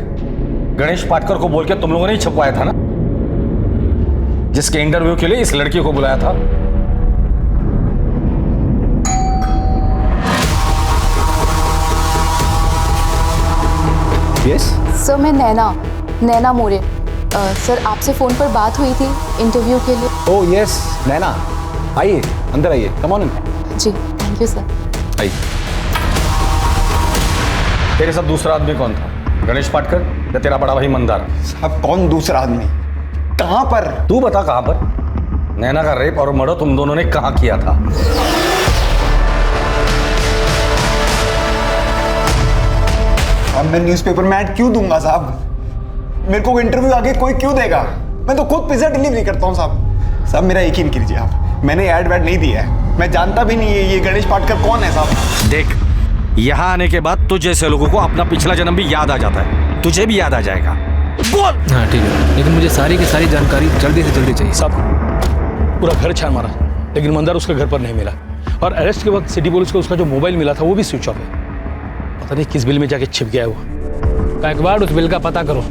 गणेश पाटकर को बोल के तुम लोगों ने ही छपवाया था ना, जिसके इंटरव्यू के लिए इस लड़की को बुलाया था। यस सर मैं नैना मोरे। सर आपसे फ़ोन पर बात हुई थी इंटरव्यू के लिए। ओह यस नैना, आइए अंदर आइए, कम ऑन। जी थैंक यू सर। आई। तेरे साथ दूसरा आदमी कौन था? गणेश पाटकर या तेरा बड़ा भाई मंदार? साहब कौन दूसरा आदमी? कहां पर? तू बता कहां पर? नैना का रेप और मर्डर तुम दोनों ने कहां किया था? अब मैं न्यूज़पेपर में ऐड क्यों दूंगा साहब? मेरे को इंटरव्यू आगे कोई क्यों देगा? मैं तो खुद पिज्जा डिलीवरी करता हूँ साहब। साहब मेरा यकीन कीजिए आप, मैंने ऐड वैड नहीं दिया है। मैं जानता भी नहीं है ये गणेश पाटकर कौन है साहब। देख, यहाँ आने के बाद तुझ जैसे लोगों को अपना पिछला जन्म भी याद आ जाता है। तुझे भी याद आ जाएगा। बोल। हाँ ठीक है, लेकिन मुझे सारी की सारी जानकारी जल्दी से जल्दी चाहिए। सब पूरा घर छान मारा, लेकिन मंदार उसके घर पर नहीं मिला। और अरेस्ट के वक्त सिटी पुलिस को उसका जो मोबाइल मिला था वो भी स्विच ऑफ है। पता नहीं किस बिल में जाके छिप गया है वो। एक बार उस बिल का पता करो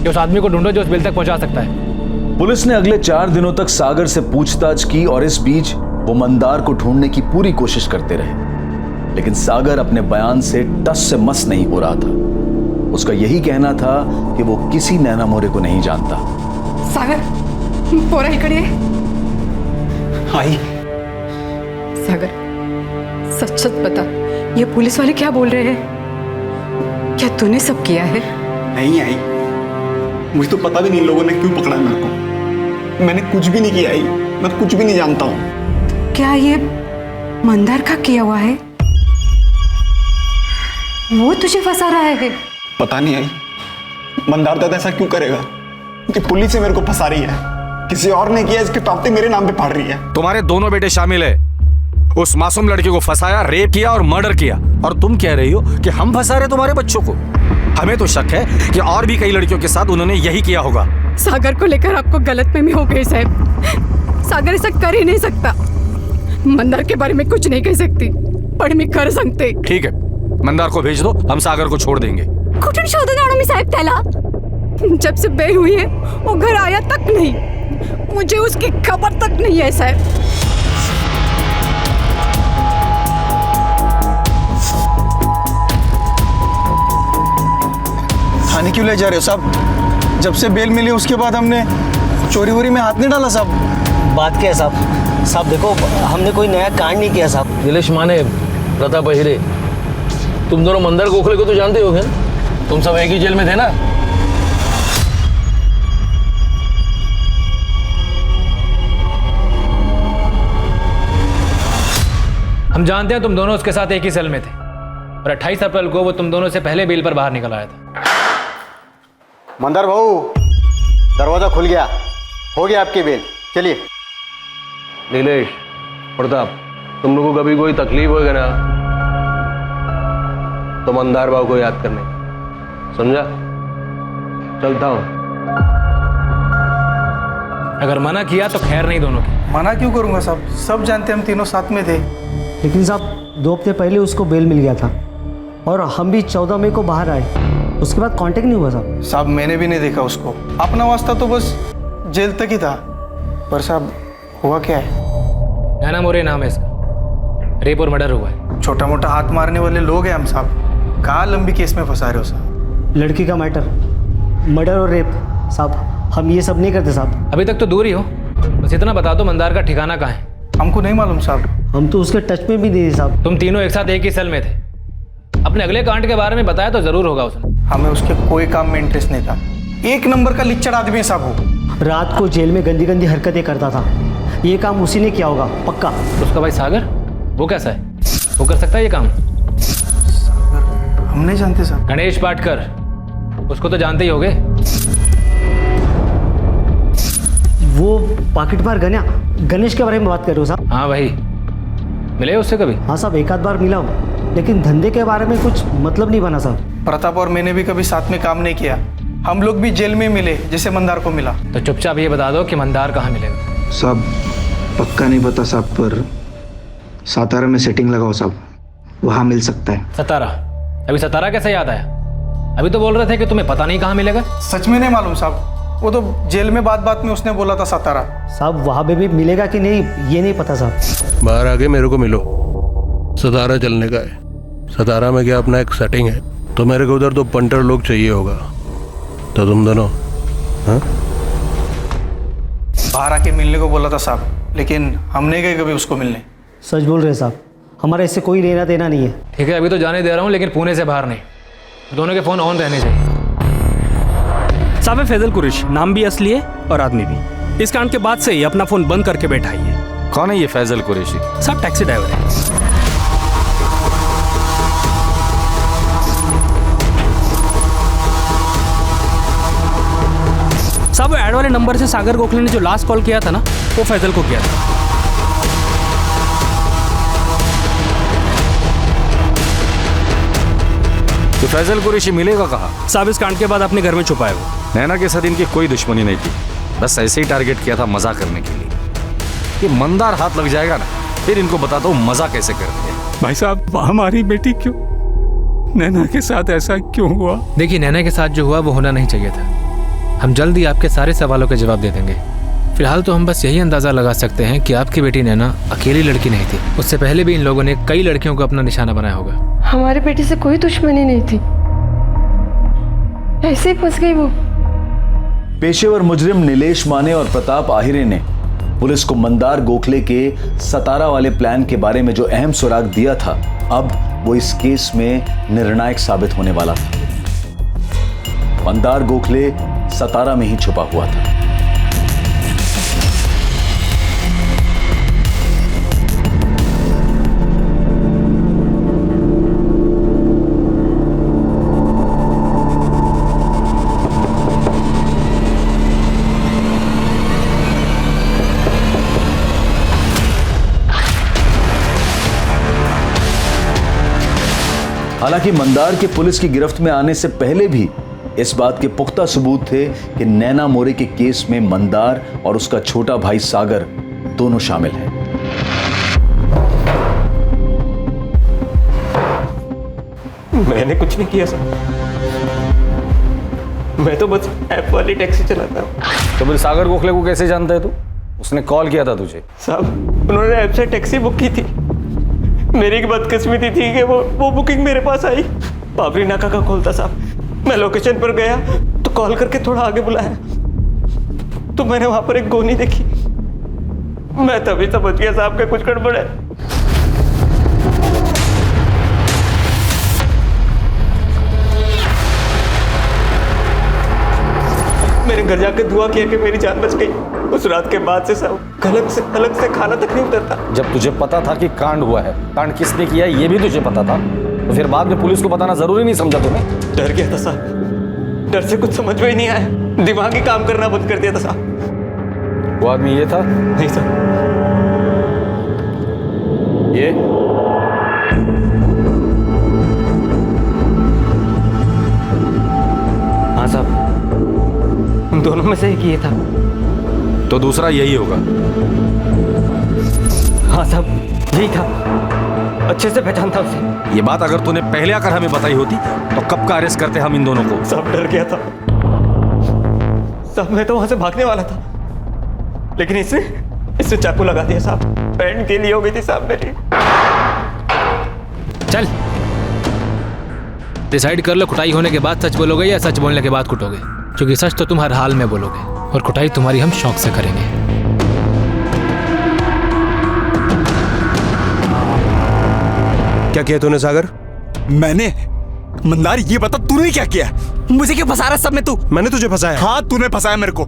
कि उस आदमी को ढूंढो जो उस बिल तक पहुंचा सकता है। पुलिस ने अगले 4 दिनों तक सागर से पूछताछ की और इस बीच वो मंदार को ढूंढने की पूरी कोशिश करते रहे, लेकिन सागर अपने बयान से टस से मस नहीं हो रहा था। उसका यही कहना था कि वो किसी नैना मोरे को नहीं जानता। सागर पोरा इकडे ये। आई। सागर सच सच बता, ये पुलिस वाले क्या बोल रहे हैं? क्या तूने सब किया है? नहीं आई, मुझे तो पता भी नहीं इन लोगों ने क्यों पकड़ा मेरे को। मैंने कुछ भी नहीं किया आई, मैं कुछ भी नहीं जानता हूँ। क्या ये मंदार का किया हुआ है? वो तुझे फंसा रहा है? पता नहीं आई, मंदार दादा ऐसा क्यों करेगा कि पुलिस से मेरे को फंसा रही है? किसी और ने किया, इसके टापते मेरे नाम पे फाड़ रही है। तुम्हारे दोनों बेटे शामिल है। उस मासूम लड़की को फंसाया, रेप किया और मर्डर किया। और तुम कह रही हो कि हम फंसा रहे तुम्हारे बच्चों को? हमें तो शक है कि और भी कई लड़कियों के साथ उन्होंने यही किया होगा। सागर को लेकर आपको गलतफहमी हो गई साहब। सागर ऐसा कर ही नहीं सकता। मंदार के बारे में कुछ नहीं कह सकती, पर मैं कर सकते। ठीक है, मंदार को भेज दो, हम सागर को छोड़ देंगे। कुठून शोधून आणू मी साहेब त्याला? जब से बेल हुई है वो घर आया तक नहीं, मुझे उसकी खबर तक नहीं है साहब। थाने क्यों ले जा रहे हो साहब? जब से बेल मिली उसके बाद हमने चोरी वोरी में हाथ नहीं डाला साहब। बात क्या है साहब? साहब देखो, हमने कोई नया कांड नहीं किया साहब। नीलेश माने, प्रताप अहिरे, तुम दोनों मंदार गोखले को तो जानते होगे ना? तुम सब एक ही जेल में थे ना? हम जानते हैं तुम दोनों उसके साथ एक ही सेल में थे और 28 अप्रैल को वो तुम दोनों से पहले बेल पर बाहर निकल आया था। मंदार भाऊ, दरवाजा खुल गया, हो गया आपकी बेल, चलिए। नीलेश, प्रताप, तुम लोगों को कभी कोई तकलीफ होगा ना तो मंदार भाव को याद करने, समझा? चलता हूं। अगर मना किया तो खैर नहीं दोनों की। मना क्यों करूंगा साहब? सब जानते हम तीनों साथ में थे। लेकिन साहब 2 हफ्ते पहले उसको बेल मिल गया था। और हम भी 14 मई को बाहर आए, उसके बाद कांटेक्ट नहीं हुआ साहब। साहब मैंने भी नहीं देखा उसको, अपना वास्ता तो बस जेल तक ही था। पर साहब हुआ क्या है? नैना मोरे नाम है इसका, रेप और मर्डर हुआ है। छोटा मोटा हाथ मारने वाले लोग हैं हम साहब, कहाँ लंबी केस में फंसा रहे हो साहब? लड़की का मैटर, मर्डर और रेप साहब, हम ये सब नहीं करते साहब। अभी तक तो दूर ही हो, बस इतना बता दो मंदार का ठिकाना कहाँ है? हमको नहीं मालूम साहब। हम तो उसके टच में भी नहीं थे साहब। तुम तीनों एक साथ एक ही सेल में थे, अपने अगले कांड के बारे में बताया तो जरूर होगा उसने। हमें उसके कोई काम में इंटरेस्ट नहीं था, एक नंबर का लिच्चड़ आदमी है साहब वो। रात को जेल में गंदी गंदी हरकतें करता था, ये काम उसी ने किया होगा पक्का। उसका भाई सागर, वो कैसा है, वो कर सकता है ये काम? हम नहीं जानते साहब। गणेश पाटकर, उसको तो जानते ही होगे। वो पॉकेट मार गणेश के बारे में बात कर रहे हो साहब? हाँ वही, मिले उससे कभी? हाँ साहब, एक आध बार मिला हूँ, लेकिन धंधे के बारे में कुछ मतलब नहीं बना साहब। प्रताप और मैंने भी कभी साथ में काम नहीं किया, हम लोग भी जेल में मिले जैसे मंदार को मिला। तो चुपचाप ये बता दो कि मंदार कहाँ मिलेगा। साहब पक्का नहीं पता साहब, पर सातारा में सेटिंग लगाओ साहब, वहाँ मिल सकता है। सतारा? अभी सतारा कैसे याद आया? अभी तो बोल रहे थे कि तुम्हें पता नहीं कहाँ मिलेगा। सच में नहीं मालूम साहब, वो तो जेल में बात में उसने बोला था सतारा। साहब वहाँ पे भी मिलेगा कि नहीं ये नहीं पता साहब। बाहर आके मेरे को मिलो, सतारा चलने का है। सतारा में क्या अपना एक सेटिंग है, तो मेरे को उधर तो पंटर लोग चाहिए होगा, तो तुम दोनों हाँ? बाहर आके मिलने को बोला था साहब, लेकिन हम नहीं गए कभी उसको मिलने। सच बोल रहे साहब, हमारा इससे कोई लेना देना नहीं है। ठीक है, अभी तो जाने दे रहा हूँ, लेकिन पुणे से बाहर नहीं, दोनों के फ़ोन ऑन रहने चाहिए। साहब है फैजल कुरैशी, नाम भी असली है और आदमी भी। इस कांड के बाद से ही अपना फोन बंद करके बैठा ही है। कौन है ये फैजल कुरैशी? साहब टैक्सी ड्राइवर है। साहब वो ऐड वाले नंबर से सागर गोखले ने जो लास्ट कॉल किया था ना, वो फैजल को किया था। तो फैजल कुरैशी मिलेगा कहाँ? साहब इस कांड के बाद अपने घर में छुपा है वो। नैना के साथ इनकी कोई दुश्मनी नहीं थी, बस ऐसे ही टारगेट किया था मजा करने के लिए। ये मंदार हाथ लग जाएगा ना, फिर इनको बता दो मजा कैसे करते हैं। भाई साहब हमारी बेटी क्यों, नैना के साथ ऐसा क्यों हुआ? देखिए नैना के साथ जो हुआ वो होना नहीं चाहिए था। हम जल्द ही आपके सारे सवालों के जवाब दे देंगे। फिलहाल तो हम बस यही अंदाजा लगा सकते हैं कि आपकी बेटी नैना अकेली लड़की नहीं थी, उससे पहले भी इन लोगों ने कई लड़कियों को अपना निशाना बनाया होगा। हमारी बेटी से कोई दुश्मनी नहीं थी, ऐसे ही फंस गई वो। पेशेवर मुजरिम नीलेश माने और प्रताप आहिरे ने पुलिस को मंदार गोखले के सतारा वाले प्लान के बारे में जो अहम सुराग दिया था, अब वो इस केस में निर्णायक साबित होने वाला था। मंदार गोखले सतारा में ही छुपा हुआ था। हालांकि मंदार के पुलिस की गिरफ्त में आने से पहले भी इस बात के पुख्ता सबूत थे कि नैना मोरे के केस में मंदार और उसका छोटा भाई सागर दोनों शामिल हैं। मैंने कुछ नहीं किया सर, मैं तो बस ऐप वाली टैक्सी चलाता हूँ। तो फिर सागर गोखले को कैसे जानता है तू? उसने कॉल किया था तुझे? साहब उन्होंने ऐप से टैक्सी बुक की थी, मेरी एक बदकिस्मती थी कि वो बुकिंग मेरे पास आई। बाबरी नाका का कॉल था साहब, मैं लोकेशन पर गया तो कॉल करके थोड़ा आगे बुलाया, तो मैंने वहां पर एक गोनी देखी। मैं तभी समझ गया साहब का कुछ गड़बड़ है। मेरे घर जाकर दुआ किया कि मेरी जान बच गई। उस रात के बाद से साहब अलग से खाना तक नहीं उतरता। जब तुझे पता था कि कांड हुआ है, कांड किसने किया है ये भी तुझे पता था, तो फिर बाद में पुलिस को बताना जरूरी नहीं समझा तूने? डर गया था साहब, डर से कुछ समझ में ही नहीं आया, दिमाग ही काम करना बंद कर दिया था साहब। वो आदमी ये था? नहीं सर। ये हाँ साहब, उन दोनों में से एक ये था। तो दूसरा यही होगा? हाँ साहब यही था। अच्छे से पहचानता उसे। ये बात अगर तूने पहले आकर हमें बताई होती तो कब का अरेस्ट करते हम इन दोनों को। सब डर गया था साहब, मैं तो वहां से भागने वाला था, लेकिन इससे चाकू लगा दिया साहब। पैंट के लिए हो गई थी साहब मेरी। चल डिसाइड कर लो, कुटाई होने के बाद सच बोलोगे या सच बोलने के बाद कुटोगे, क्योंकि सच तो तुम हर हाल में बोलोगे और कुटाई तुम्हारी हम शौक से करेंगे। क्या किया तूने सागर? मैंने? मंदार ये बता तूने क्या किया? मुझे क्यों फंसा रहा सब में तू? मैंने तुझे फंसाया? हाँ तूने फंसाया मेरे को।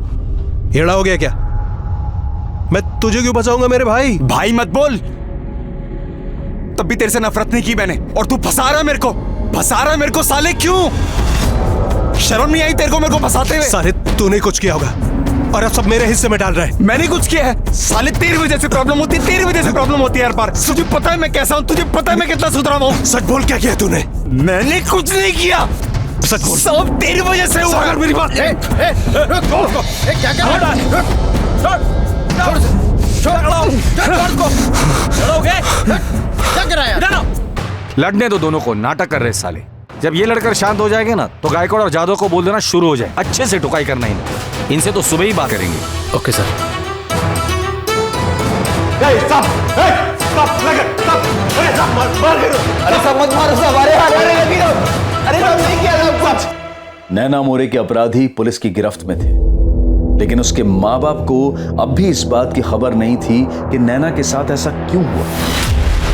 हेड़ा हो गया क्या? मैं तुझे क्यों फंसाऊंगा मेरे भाई? भाई मत बोल, तब भी तेरे से नफरत नहीं की मैंने, और तू फंसा रहा है मेरे को, फंसा रहा है मेरे को साले। क्यों? शर्म नहीं आई तेरे को मेरे को फंसाते हुए? साले तूने कुछ किया होगा और अब सब मेरे हिस्से में डाल रहा है। मैंने कुछ किया है? साले तेरी वजह से प्रॉब्लम होती है, तेरी वजह से प्रॉब्लम होती है हर बार। तुझे पता है मैं कैसा हूँ, तुझे पता है मैं कितना सुधरा हुआ हूँ। सच बोल, क्या किया तूने? मैंने कुछ नहीं किया, सच बोल। सब तेरी वजह से हुआ। सागर मेरी बात क्या कराया? लड़ने दो दोनों को, नाटक कर रहे साले। जब ये लड़कर शांत हो जाएंगे ना तो गायकवाड़ और जादव को बोल देना शुरू हो जाए, अच्छे से टुकाई करना इनसे तो सुबह ही बात करेंगे। Okay sir. नैना मोरे के अपराधी पुलिस की गिरफ्त में थे, लेकिन उसके माँ बाप को अब भी इस बात की खबर नहीं थी कि नैना के साथ ऐसा क्यों हुआ।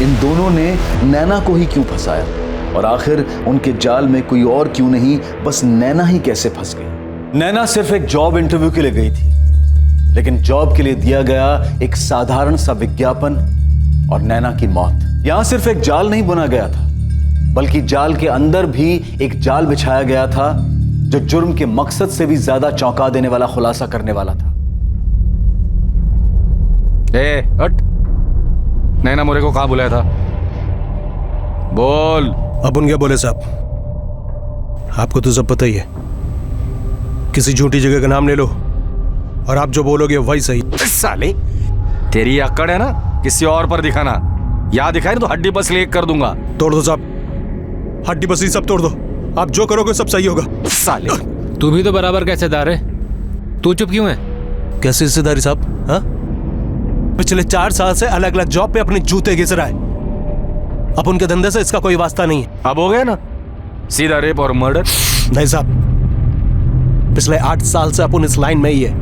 इन दोनों ने नैना को ही क्यों फंसाया, और आखिर उनके जाल में कोई और क्यों नहीं, बस नैना ही कैसे फंस गई। नैना सिर्फ एक जॉब इंटरव्यू के लिए गई थी, लेकिन जॉब के लिए दिया गया एक साधारण सा विज्ञापन और नैना की मौत। यहां सिर्फ एक जाल नहीं बुना गया था, बल्कि जाल के अंदर भी एक जाल बिछाया गया था जो जुर्म के मकसद से भी ज्यादा चौंका देने वाला खुलासा करने वाला था। हट, नैना मोरे को कहां बुलाया था? बोल। अपन क्या बोले साहब, आपको तो सब पता ही है। किसी झूठी जगह का नाम ले लो और आप जो बोलोगे वही सही। साले तेरी अक्कड़ है ना, किसी और पर दिखाना। याद दिखाए तो हड्डी बस ले कर दूंगा। तोड़ दो साहब, हड्डी बसली सब तोड़ दो। आप जो करोगे सब सही होगा। साले तू भी तो बराबर का हिस्सेदार है, तू चुप क्यों है? कैसे हिस्सेदारी साहब? हाँ, पिछले 4 साल से अलग अलग जॉब पे अपने जूते घिस रहा है। अब उनके धंधे से इसका कोई वास्ता नहीं है। अब हो गया ना सीधा रेप और मर्डर। नहीं साहब, पिछले 8 साल से अपन इस लाइन में ही है।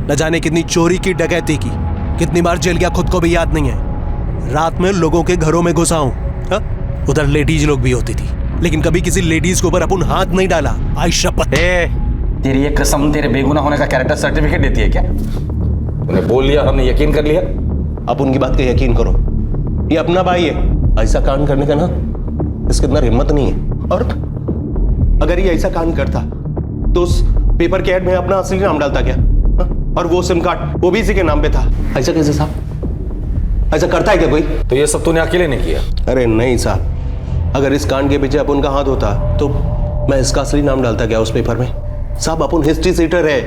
न जाने कितनी चोरी की, डकैती की, कितनी बार जेल गया खुद को भी याद नहीं है। रात में लोगों के घरों में घुसा हूं। उधर लेडीज लोग भी होती थी, लेकिन कभी किसी लेडीज के ऊपर अपन हाथ नहीं डाला। आई शपथ। तेरी ये कसम तेरे बेगुनाह होने का कैरेक्टर सर्टिफिकेट देती है क्या? तूने बोल लिया, हमने यकीन कर लिया। अब उनकी बात का यकीन करो, ये अपना भाई है। ऐसा कांड करने का ना इसके अंदर हिम्मत नहीं है। और अगर ये ऐसा कांड करता तो उस पेपर के ऐड में अपना असली नाम डालता क्या? और वो सिम कार्ड वो भी इसी के नाम पे था। ऐसा कैसे साहब? ऐसा करता है क्या कोई? तो ये सब तूने अकेले नहीं किया? अरे नहीं साहब, अगर इस कांड के पीछे अपन का हाथ होता तो मैं इसका असली नाम डालता क्या उस पेपर में? साहब अपन हिस्ट्री सीटर है,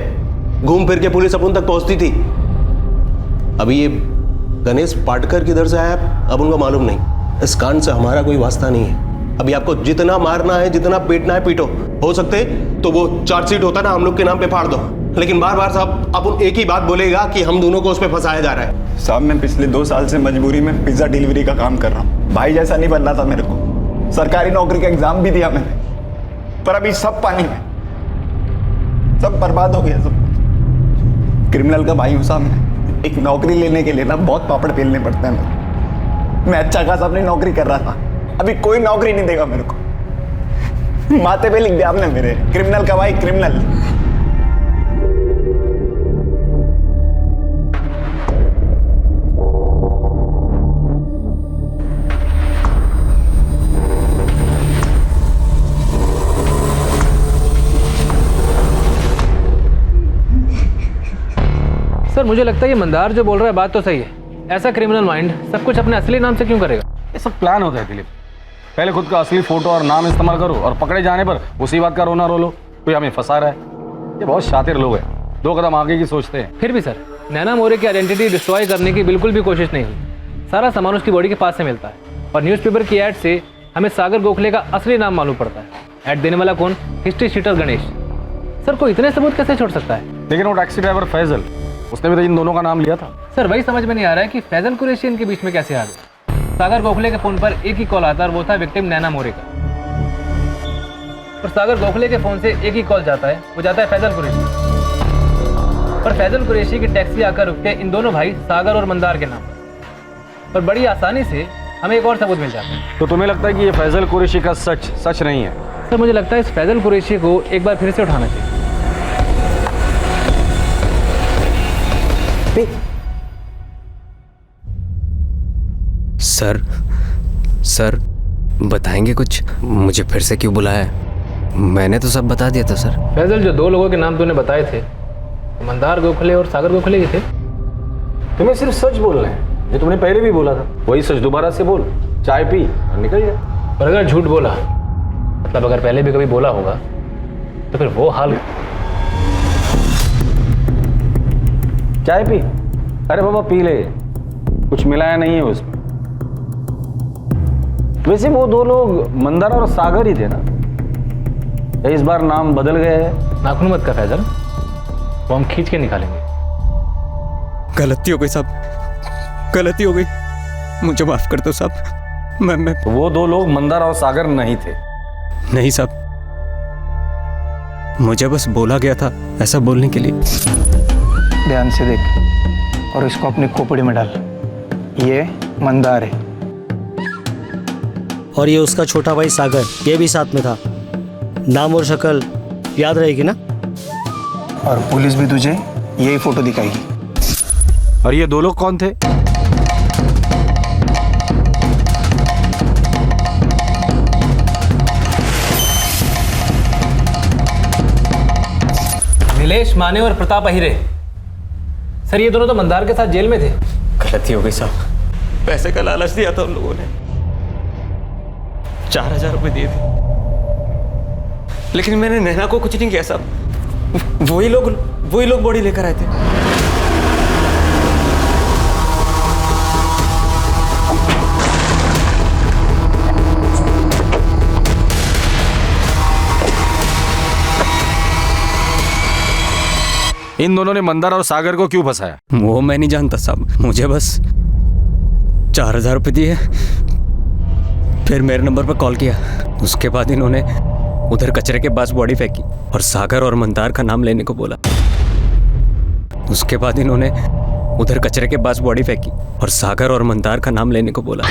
घूम फिर के पुलिस अपन तक पहुंचती थी। अभी ये गणेश पाटकर किधर से आया अब उनको मालूम नहीं। इस कांड से हमारा कोई वास्ता नहीं है। अभी आपको जितना मारना है, जितना पीटना है पीटो। हो सकते तो वो चार्जशीट होता ना हम लोग के नाम पे फाड़ दो, लेकिन बार बार साहब अपन एक ही बात बोलेगा कि हम दोनों को उस पर फंसाया जा रहा है। साहब मैं पिछले 2 साल से मजबूरी में पिज्जा डिलीवरी का काम कर रहा हूँ। भाई जैसा नहीं बनना था मेरे को। सरकारी नौकरी का एग्जाम भी दिया मैंने, पर अभी सब पानी में, सब बर्बाद हो गया। सब क्रिमिनल का भाई हूँ साहब। एक नौकरी लेने के लिए ना बहुत पापड़ पेलने पड़ते हैं। मैं अच्छा खासा अपनी नौकरी कर रहा था, अभी कोई नौकरी नहीं देगा मेरे को। माथे पे लिख दिया आपने मेरे, क्रिमिनल का भाई क्रिमिनल। सर मुझे लगता है ये मंदार जो बोल रहा है बात तो सही है। ऐसा क्रिमिनल माइंड सब कुछ अपने असली नाम से क्यों करेगा? ये सब प्लान होता है दिलीप। पहले खुद का असली फोटो और नाम इस्तेमाल करो और पकड़े जाने पर उसी बात का रोना रो लो, कोई हमें फंसा रहा है। ये बहुत शातिर लोग हैं, 2 कदम आगे की सोचते हैं। फिर भी सर नैना मोरे की आइडेंटिटी डिस्ट्रॉय करने की बिल्कुल भी कोशिश नहीं हुई। सारा सामान उसकी बॉडी के पास से मिलता है और न्यूज़पेपर की ऐड से हमें सागर गोखले का असली नाम मालूम पड़ता है। ऐड देने वाला कौन? History sheeter Ganesh. सर कोई इतने सबूत कैसे छोड़ सकता है? लेकिन वो टैक्सी ड्राइवर फैजल, उसने भी तो इन दोनों का नाम लिया था। सर वही समझ में नहीं आ रहा है कि फैजल कुरैशी इनके बीच में कैसे आ गए। सागर गोखले के फोन पर एक ही कॉल आता है और वो था विक्टिम नैना मोरे का। और सागर गोखले के फोन से एक ही कॉल जाता है, वो जाता है फैजल कुरैशी। और फैजल कुरैशी की टैक्सी आकर रुकते हैं इन दोनों भाई सागर और मंदार के नाम पर। और बड़ी आसानी से हमें एक और सबूत मिल जाता है। तो तुम्हें लगता है कि ये फैजल कुरैशी का सच नहीं है? सर मुझे लगता है इस फैजल कुरैशी को एक बार फिर से उठाना चाहिए। सर बताएंगे कुछ? मुझे फिर से क्यों बुलाया है? मैंने तो सब बता दिया था सर। फैजल जो 2 लोगों के नाम तूने बताए थे, मंदार गोखले और सागर गोखले ही थे। तुम्हें सिर्फ सच बोलना है, जो तुमने पहले भी बोला था वही सच दोबारा से बोल, चाय पी और निकल जा। पर अगर झूठ बोला, मतलब अगर पहले भी कभी बोला होगा, तो फिर वो हाल। चाय पी। अरे बाबा पी ले, कुछ मिलाया नहीं है उसमें। वैसे वो 2 लोग मंदार और सागर ही थे ना? या इस बार नाम बदल गए हैं? नाखून मत का फैजल, वो हम खींच के निकालेंगे। गलती हो गई साहब, गलती हो गई, मुझे माफ कर दो साहब। मैं तो वो 2 लोग मंदार और सागर नहीं थे? नहीं साहब, मुझे बस बोला गया था ऐसा बोलने के लिए। ध्यान से देख और इसको अपनी खोपड़ी में डाल। ये मंदार है और ये उसका छोटा भाई सागर, ये भी साथ में था। नाम और शक्ल याद रहेगी ना? और पुलिस भी तुझे यही फोटो दिखाएगी। और ये 2 लोग कौन थे? नीलेश माने और प्रताप अहिरे। सर ये दोनों तो मंदार के साथ जेल में थे। गलती हो गई साहब, पैसे का लालच दिया था उन लोगों ने, 4000 रुपए दिए थे, लेकिन मैंने नैना को कुछ नहीं किया साहब। वही लोग बॉडी लेकर आए थे। इन दोनों ने मंदार और सागर को क्यों फंसाया? वो मैं नहीं जानता साहब, मुझे बस 4000 रुपए दिए, फिर मेरे नंबर पर कॉल किया। उसके बाद इन्होंने उधर कचरे के पास बॉडी फेंकी और सागर और मंदार का नाम लेने को बोला। उसके बाद इन्होंने उधर कचरे के पास बॉडी फेंकी और सागर और मंदार का नाम लेने को बोला।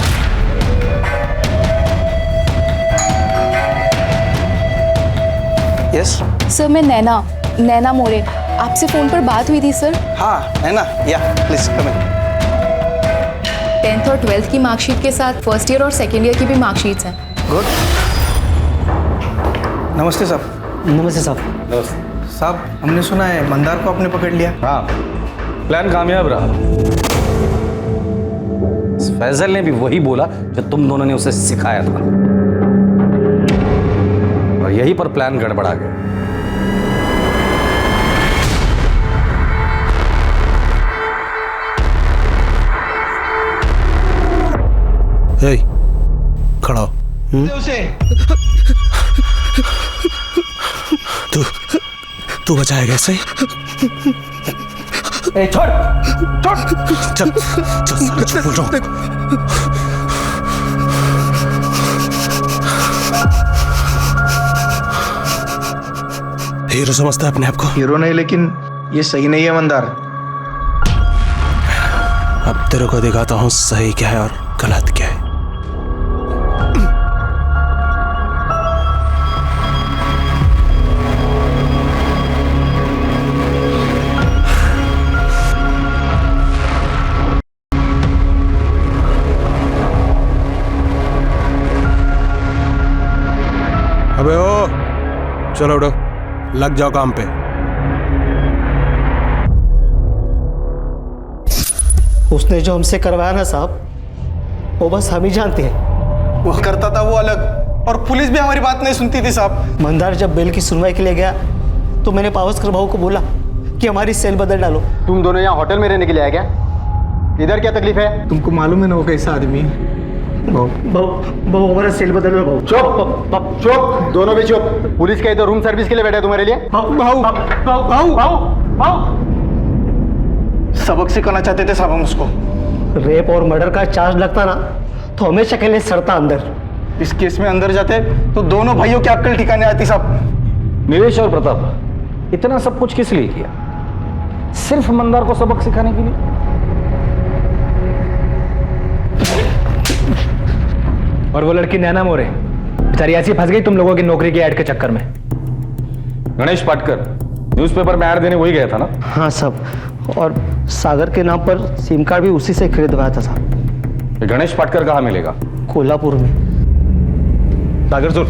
यस सर, मैं नैना मोरे, आपसे फ़ोन पर बात हुई थी सर। हाँ नैना, या प्लीज कम इन। 10th और 12th की मार्कशीट के साथ फर्स्ट ईयर और सेकेंड ईयर की भी मार्कशीट्स हैं। गुड। नमस्ते साहब। नमस्ते साहब। नमस्ते साहब, हमने सुना है मंदार को आपने पकड़ लिया। हाँ, प्लान कामयाब रहा। फैजल ने भी वही बोला जो तुम दोनों ने उसे सिखाया था, और यहीं पर प्लान गड़बड़ा गया। हे, खड़ा हो। तू बचाएगा ऐसे? छोड़ चल चल बोल रहा हूँ। हीरो समझता है अपने आप को? हीरो नहीं, लेकिन ये सही नहीं है मंदार। अब तेरे को दिखाता हूँ सही क्या है और गलत क्या है। अबे ओ, चलो उठो, लग जाओ काम पे। उसने जो हमसे करवाया ना साहब, वो बस हम ही जानते हैं। वो करता था वो अलग, और पुलिस भी हमारी बात नहीं सुनती थी साहब। मंदार जब बेल की सुनवाई के लिए गया तो मैंने पावस्कर भाऊ को बोला कि हमारी सेल बदल डालो। तुम दोनों यहाँ होटल में रहने के लिए आए क्या? इधर क्या तकलीफ है? तुमको मालूम है ना वो कैसा आदमी? बहु हमारा सेल बदल में बहु। चुप चुप, दोनों भी चुप। पुलिस का इधर रूम सर्विस के लिए बैठा है तुम्हारे लिए। सबक सिखाना चाहते थे साहब हम उसको। रेप और मर्डर का चार्ज लगता ना तो हमेशा के लिए सड़ता अंदर। इस केस में अंदर जाते तो दोनों भाइयों की अक्ल ठिकाने आती साहब। नीलेश और प्रताप, इतना सब कुछ किस लिए किया? सिर्फ मंदार को सबक सिखाने के लिए? और वो लड़की नैना मोरे बेचारी ऐसी फंस गई तुम लोगों की नौकरी की ऐड के चक्कर में। गणेश पाटकर न्यूज़पेपर में ऐड देने वही गया था ना? हाँ साहब, और सागर के नाम पर सिम कार्ड भी उसी से खरीदवाया था साहब। गणेश पाटकर कहाँ मिलेगा? कोल्हापुर में। सागर सुन,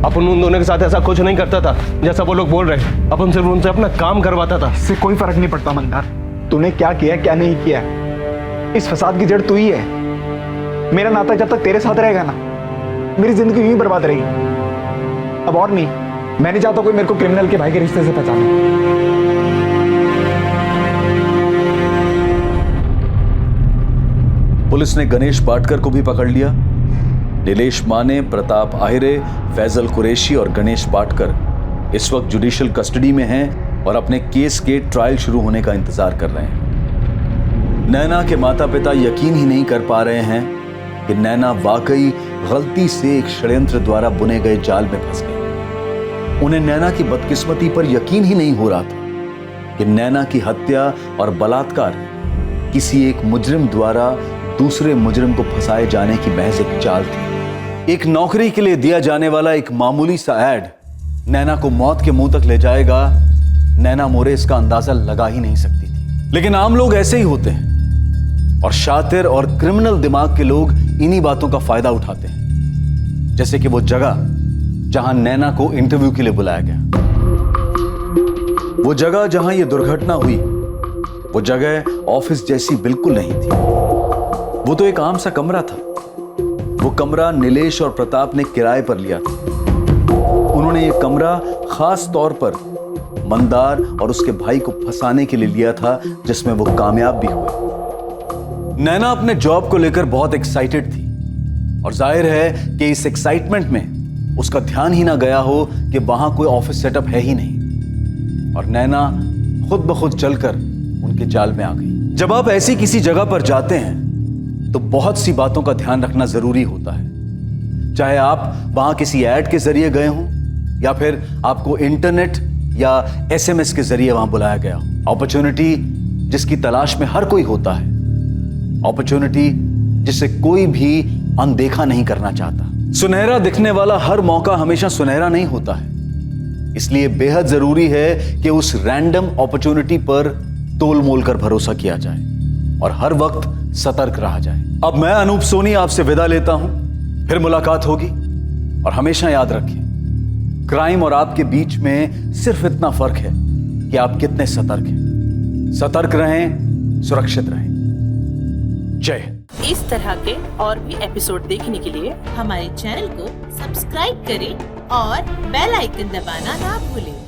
अपन उन दोनों के साथ ऐसा कुछ नहीं करता था जैसा वो लोग बोल रहे। अपन सिर्फ उनसे अपना काम करवाता था। इससे कोई फर्क नहीं पड़ता मंदार, तूने क्या किया क्या नहीं किया, इस फसाद की जड़ तू ही है। मेरा नाता जब तक तेरे साथ रहेगा ना, मेरी जिंदगी यूं ही बर्बाद रहेगी। अब और नहीं, मैं नहीं चाहता कोई मेरे को क्रिमिनल के भाई के रिश्ते से पहचाने। पुलिस ने गणेश पाटकर को भी पकड़ लिया। नीलेश माने, प्रताप आहिरे, फैजल कुरैशी और गणेश पाटकर इस वक्त जुडिशियल कस्टडी में हैं और अपने केस के ट्रायल शुरू होने का इंतजार कर रहे हैं। नैना के माता पिता यकीन ही नहीं कर पा रहे हैं कि नैना वाकई गलती से एक षड्यंत्र द्वारा बुने गए जाल में फंस गई। उन्हें नैना की बदकिस्मती पर यकीन ही नहीं हो रहा था कि नैना की हत्या और बलात्कार किसी एक मुजरिम द्वारा दूसरे मुजरिम को फंसाए जाने की महज एक चाल थी। एक नौकरी के लिए दिया जाने वाला एक मामूली सा ऐड नैना को मौत के मुंह तक ले जाएगा, नैना मोरे इसका अंदाजा लगा ही नहीं सकती थी। लेकिन आम लोग ऐसे ही होते हैं और शातिर और क्रिमिनल दिमाग के लोग इन्हीं बातों का फायदा उठाते हैं। जैसे कि वो जगह जहां नैना को इंटरव्यू के लिए बुलाया गया, वो जगह जहां यह दुर्घटना हुई, वो जगह ऑफिस जैसी बिल्कुल नहीं थी। वो तो एक आम सा कमरा था। वो कमरा नीलेश और प्रताप ने किराए पर लिया था। उन्होंने ये कमरा खास तौर पर मंदार और उसके भाई को फंसाने के लिए लिया था, जिसमें वो कामयाब भी हुए। नैना अपने जॉब को लेकर बहुत एक्साइटेड थी और जाहिर है कि इस एक्साइटमेंट में उसका ध्यान ही ना गया हो कि वहां कोई ऑफिस सेटअप है ही नहीं और नैना खुद ब खुद चलकर उनके जाल में आ गई। जब आप ऐसी किसी जगह पर जाते हैं तो बहुत सी बातों का ध्यान रखना जरूरी होता है। चाहे आप वहां किसी ऐड के जरिए गए हों या फिर आपको इंटरनेट या एसएमएस के जरिए वहां बुलाया गया हो। अपॉर्चुनिटी जिसकी तलाश में हर कोई होता है, अपॉर्चुनिटी जिसे कोई भी अनदेखा नहीं करना चाहता। सुनहरा दिखने वाला हर मौका हमेशा सुनहरा नहीं होता है, इसलिए बेहद जरूरी है कि उस रैंडम अपॉर्चुनिटी पर तोल मोल कर भरोसा किया जाए और हर वक्त सतर्क रहा जाए। अब मैं अनूप सोनी आपसे विदा लेता हूं, फिर मुलाकात होगी और हमेशा याद रखें, क्राइम और आपके बीच में सिर्फ इतना फर्क है कि आप कितने सतर्क हैं। सतर्क रहें, सुरक्षित रहें। जय हिंद। इस तरह के और भी एपिसोड देखने के लिए हमारे चैनल को सब्सक्राइब करें और बेल आइकन दबाना ना भूलें।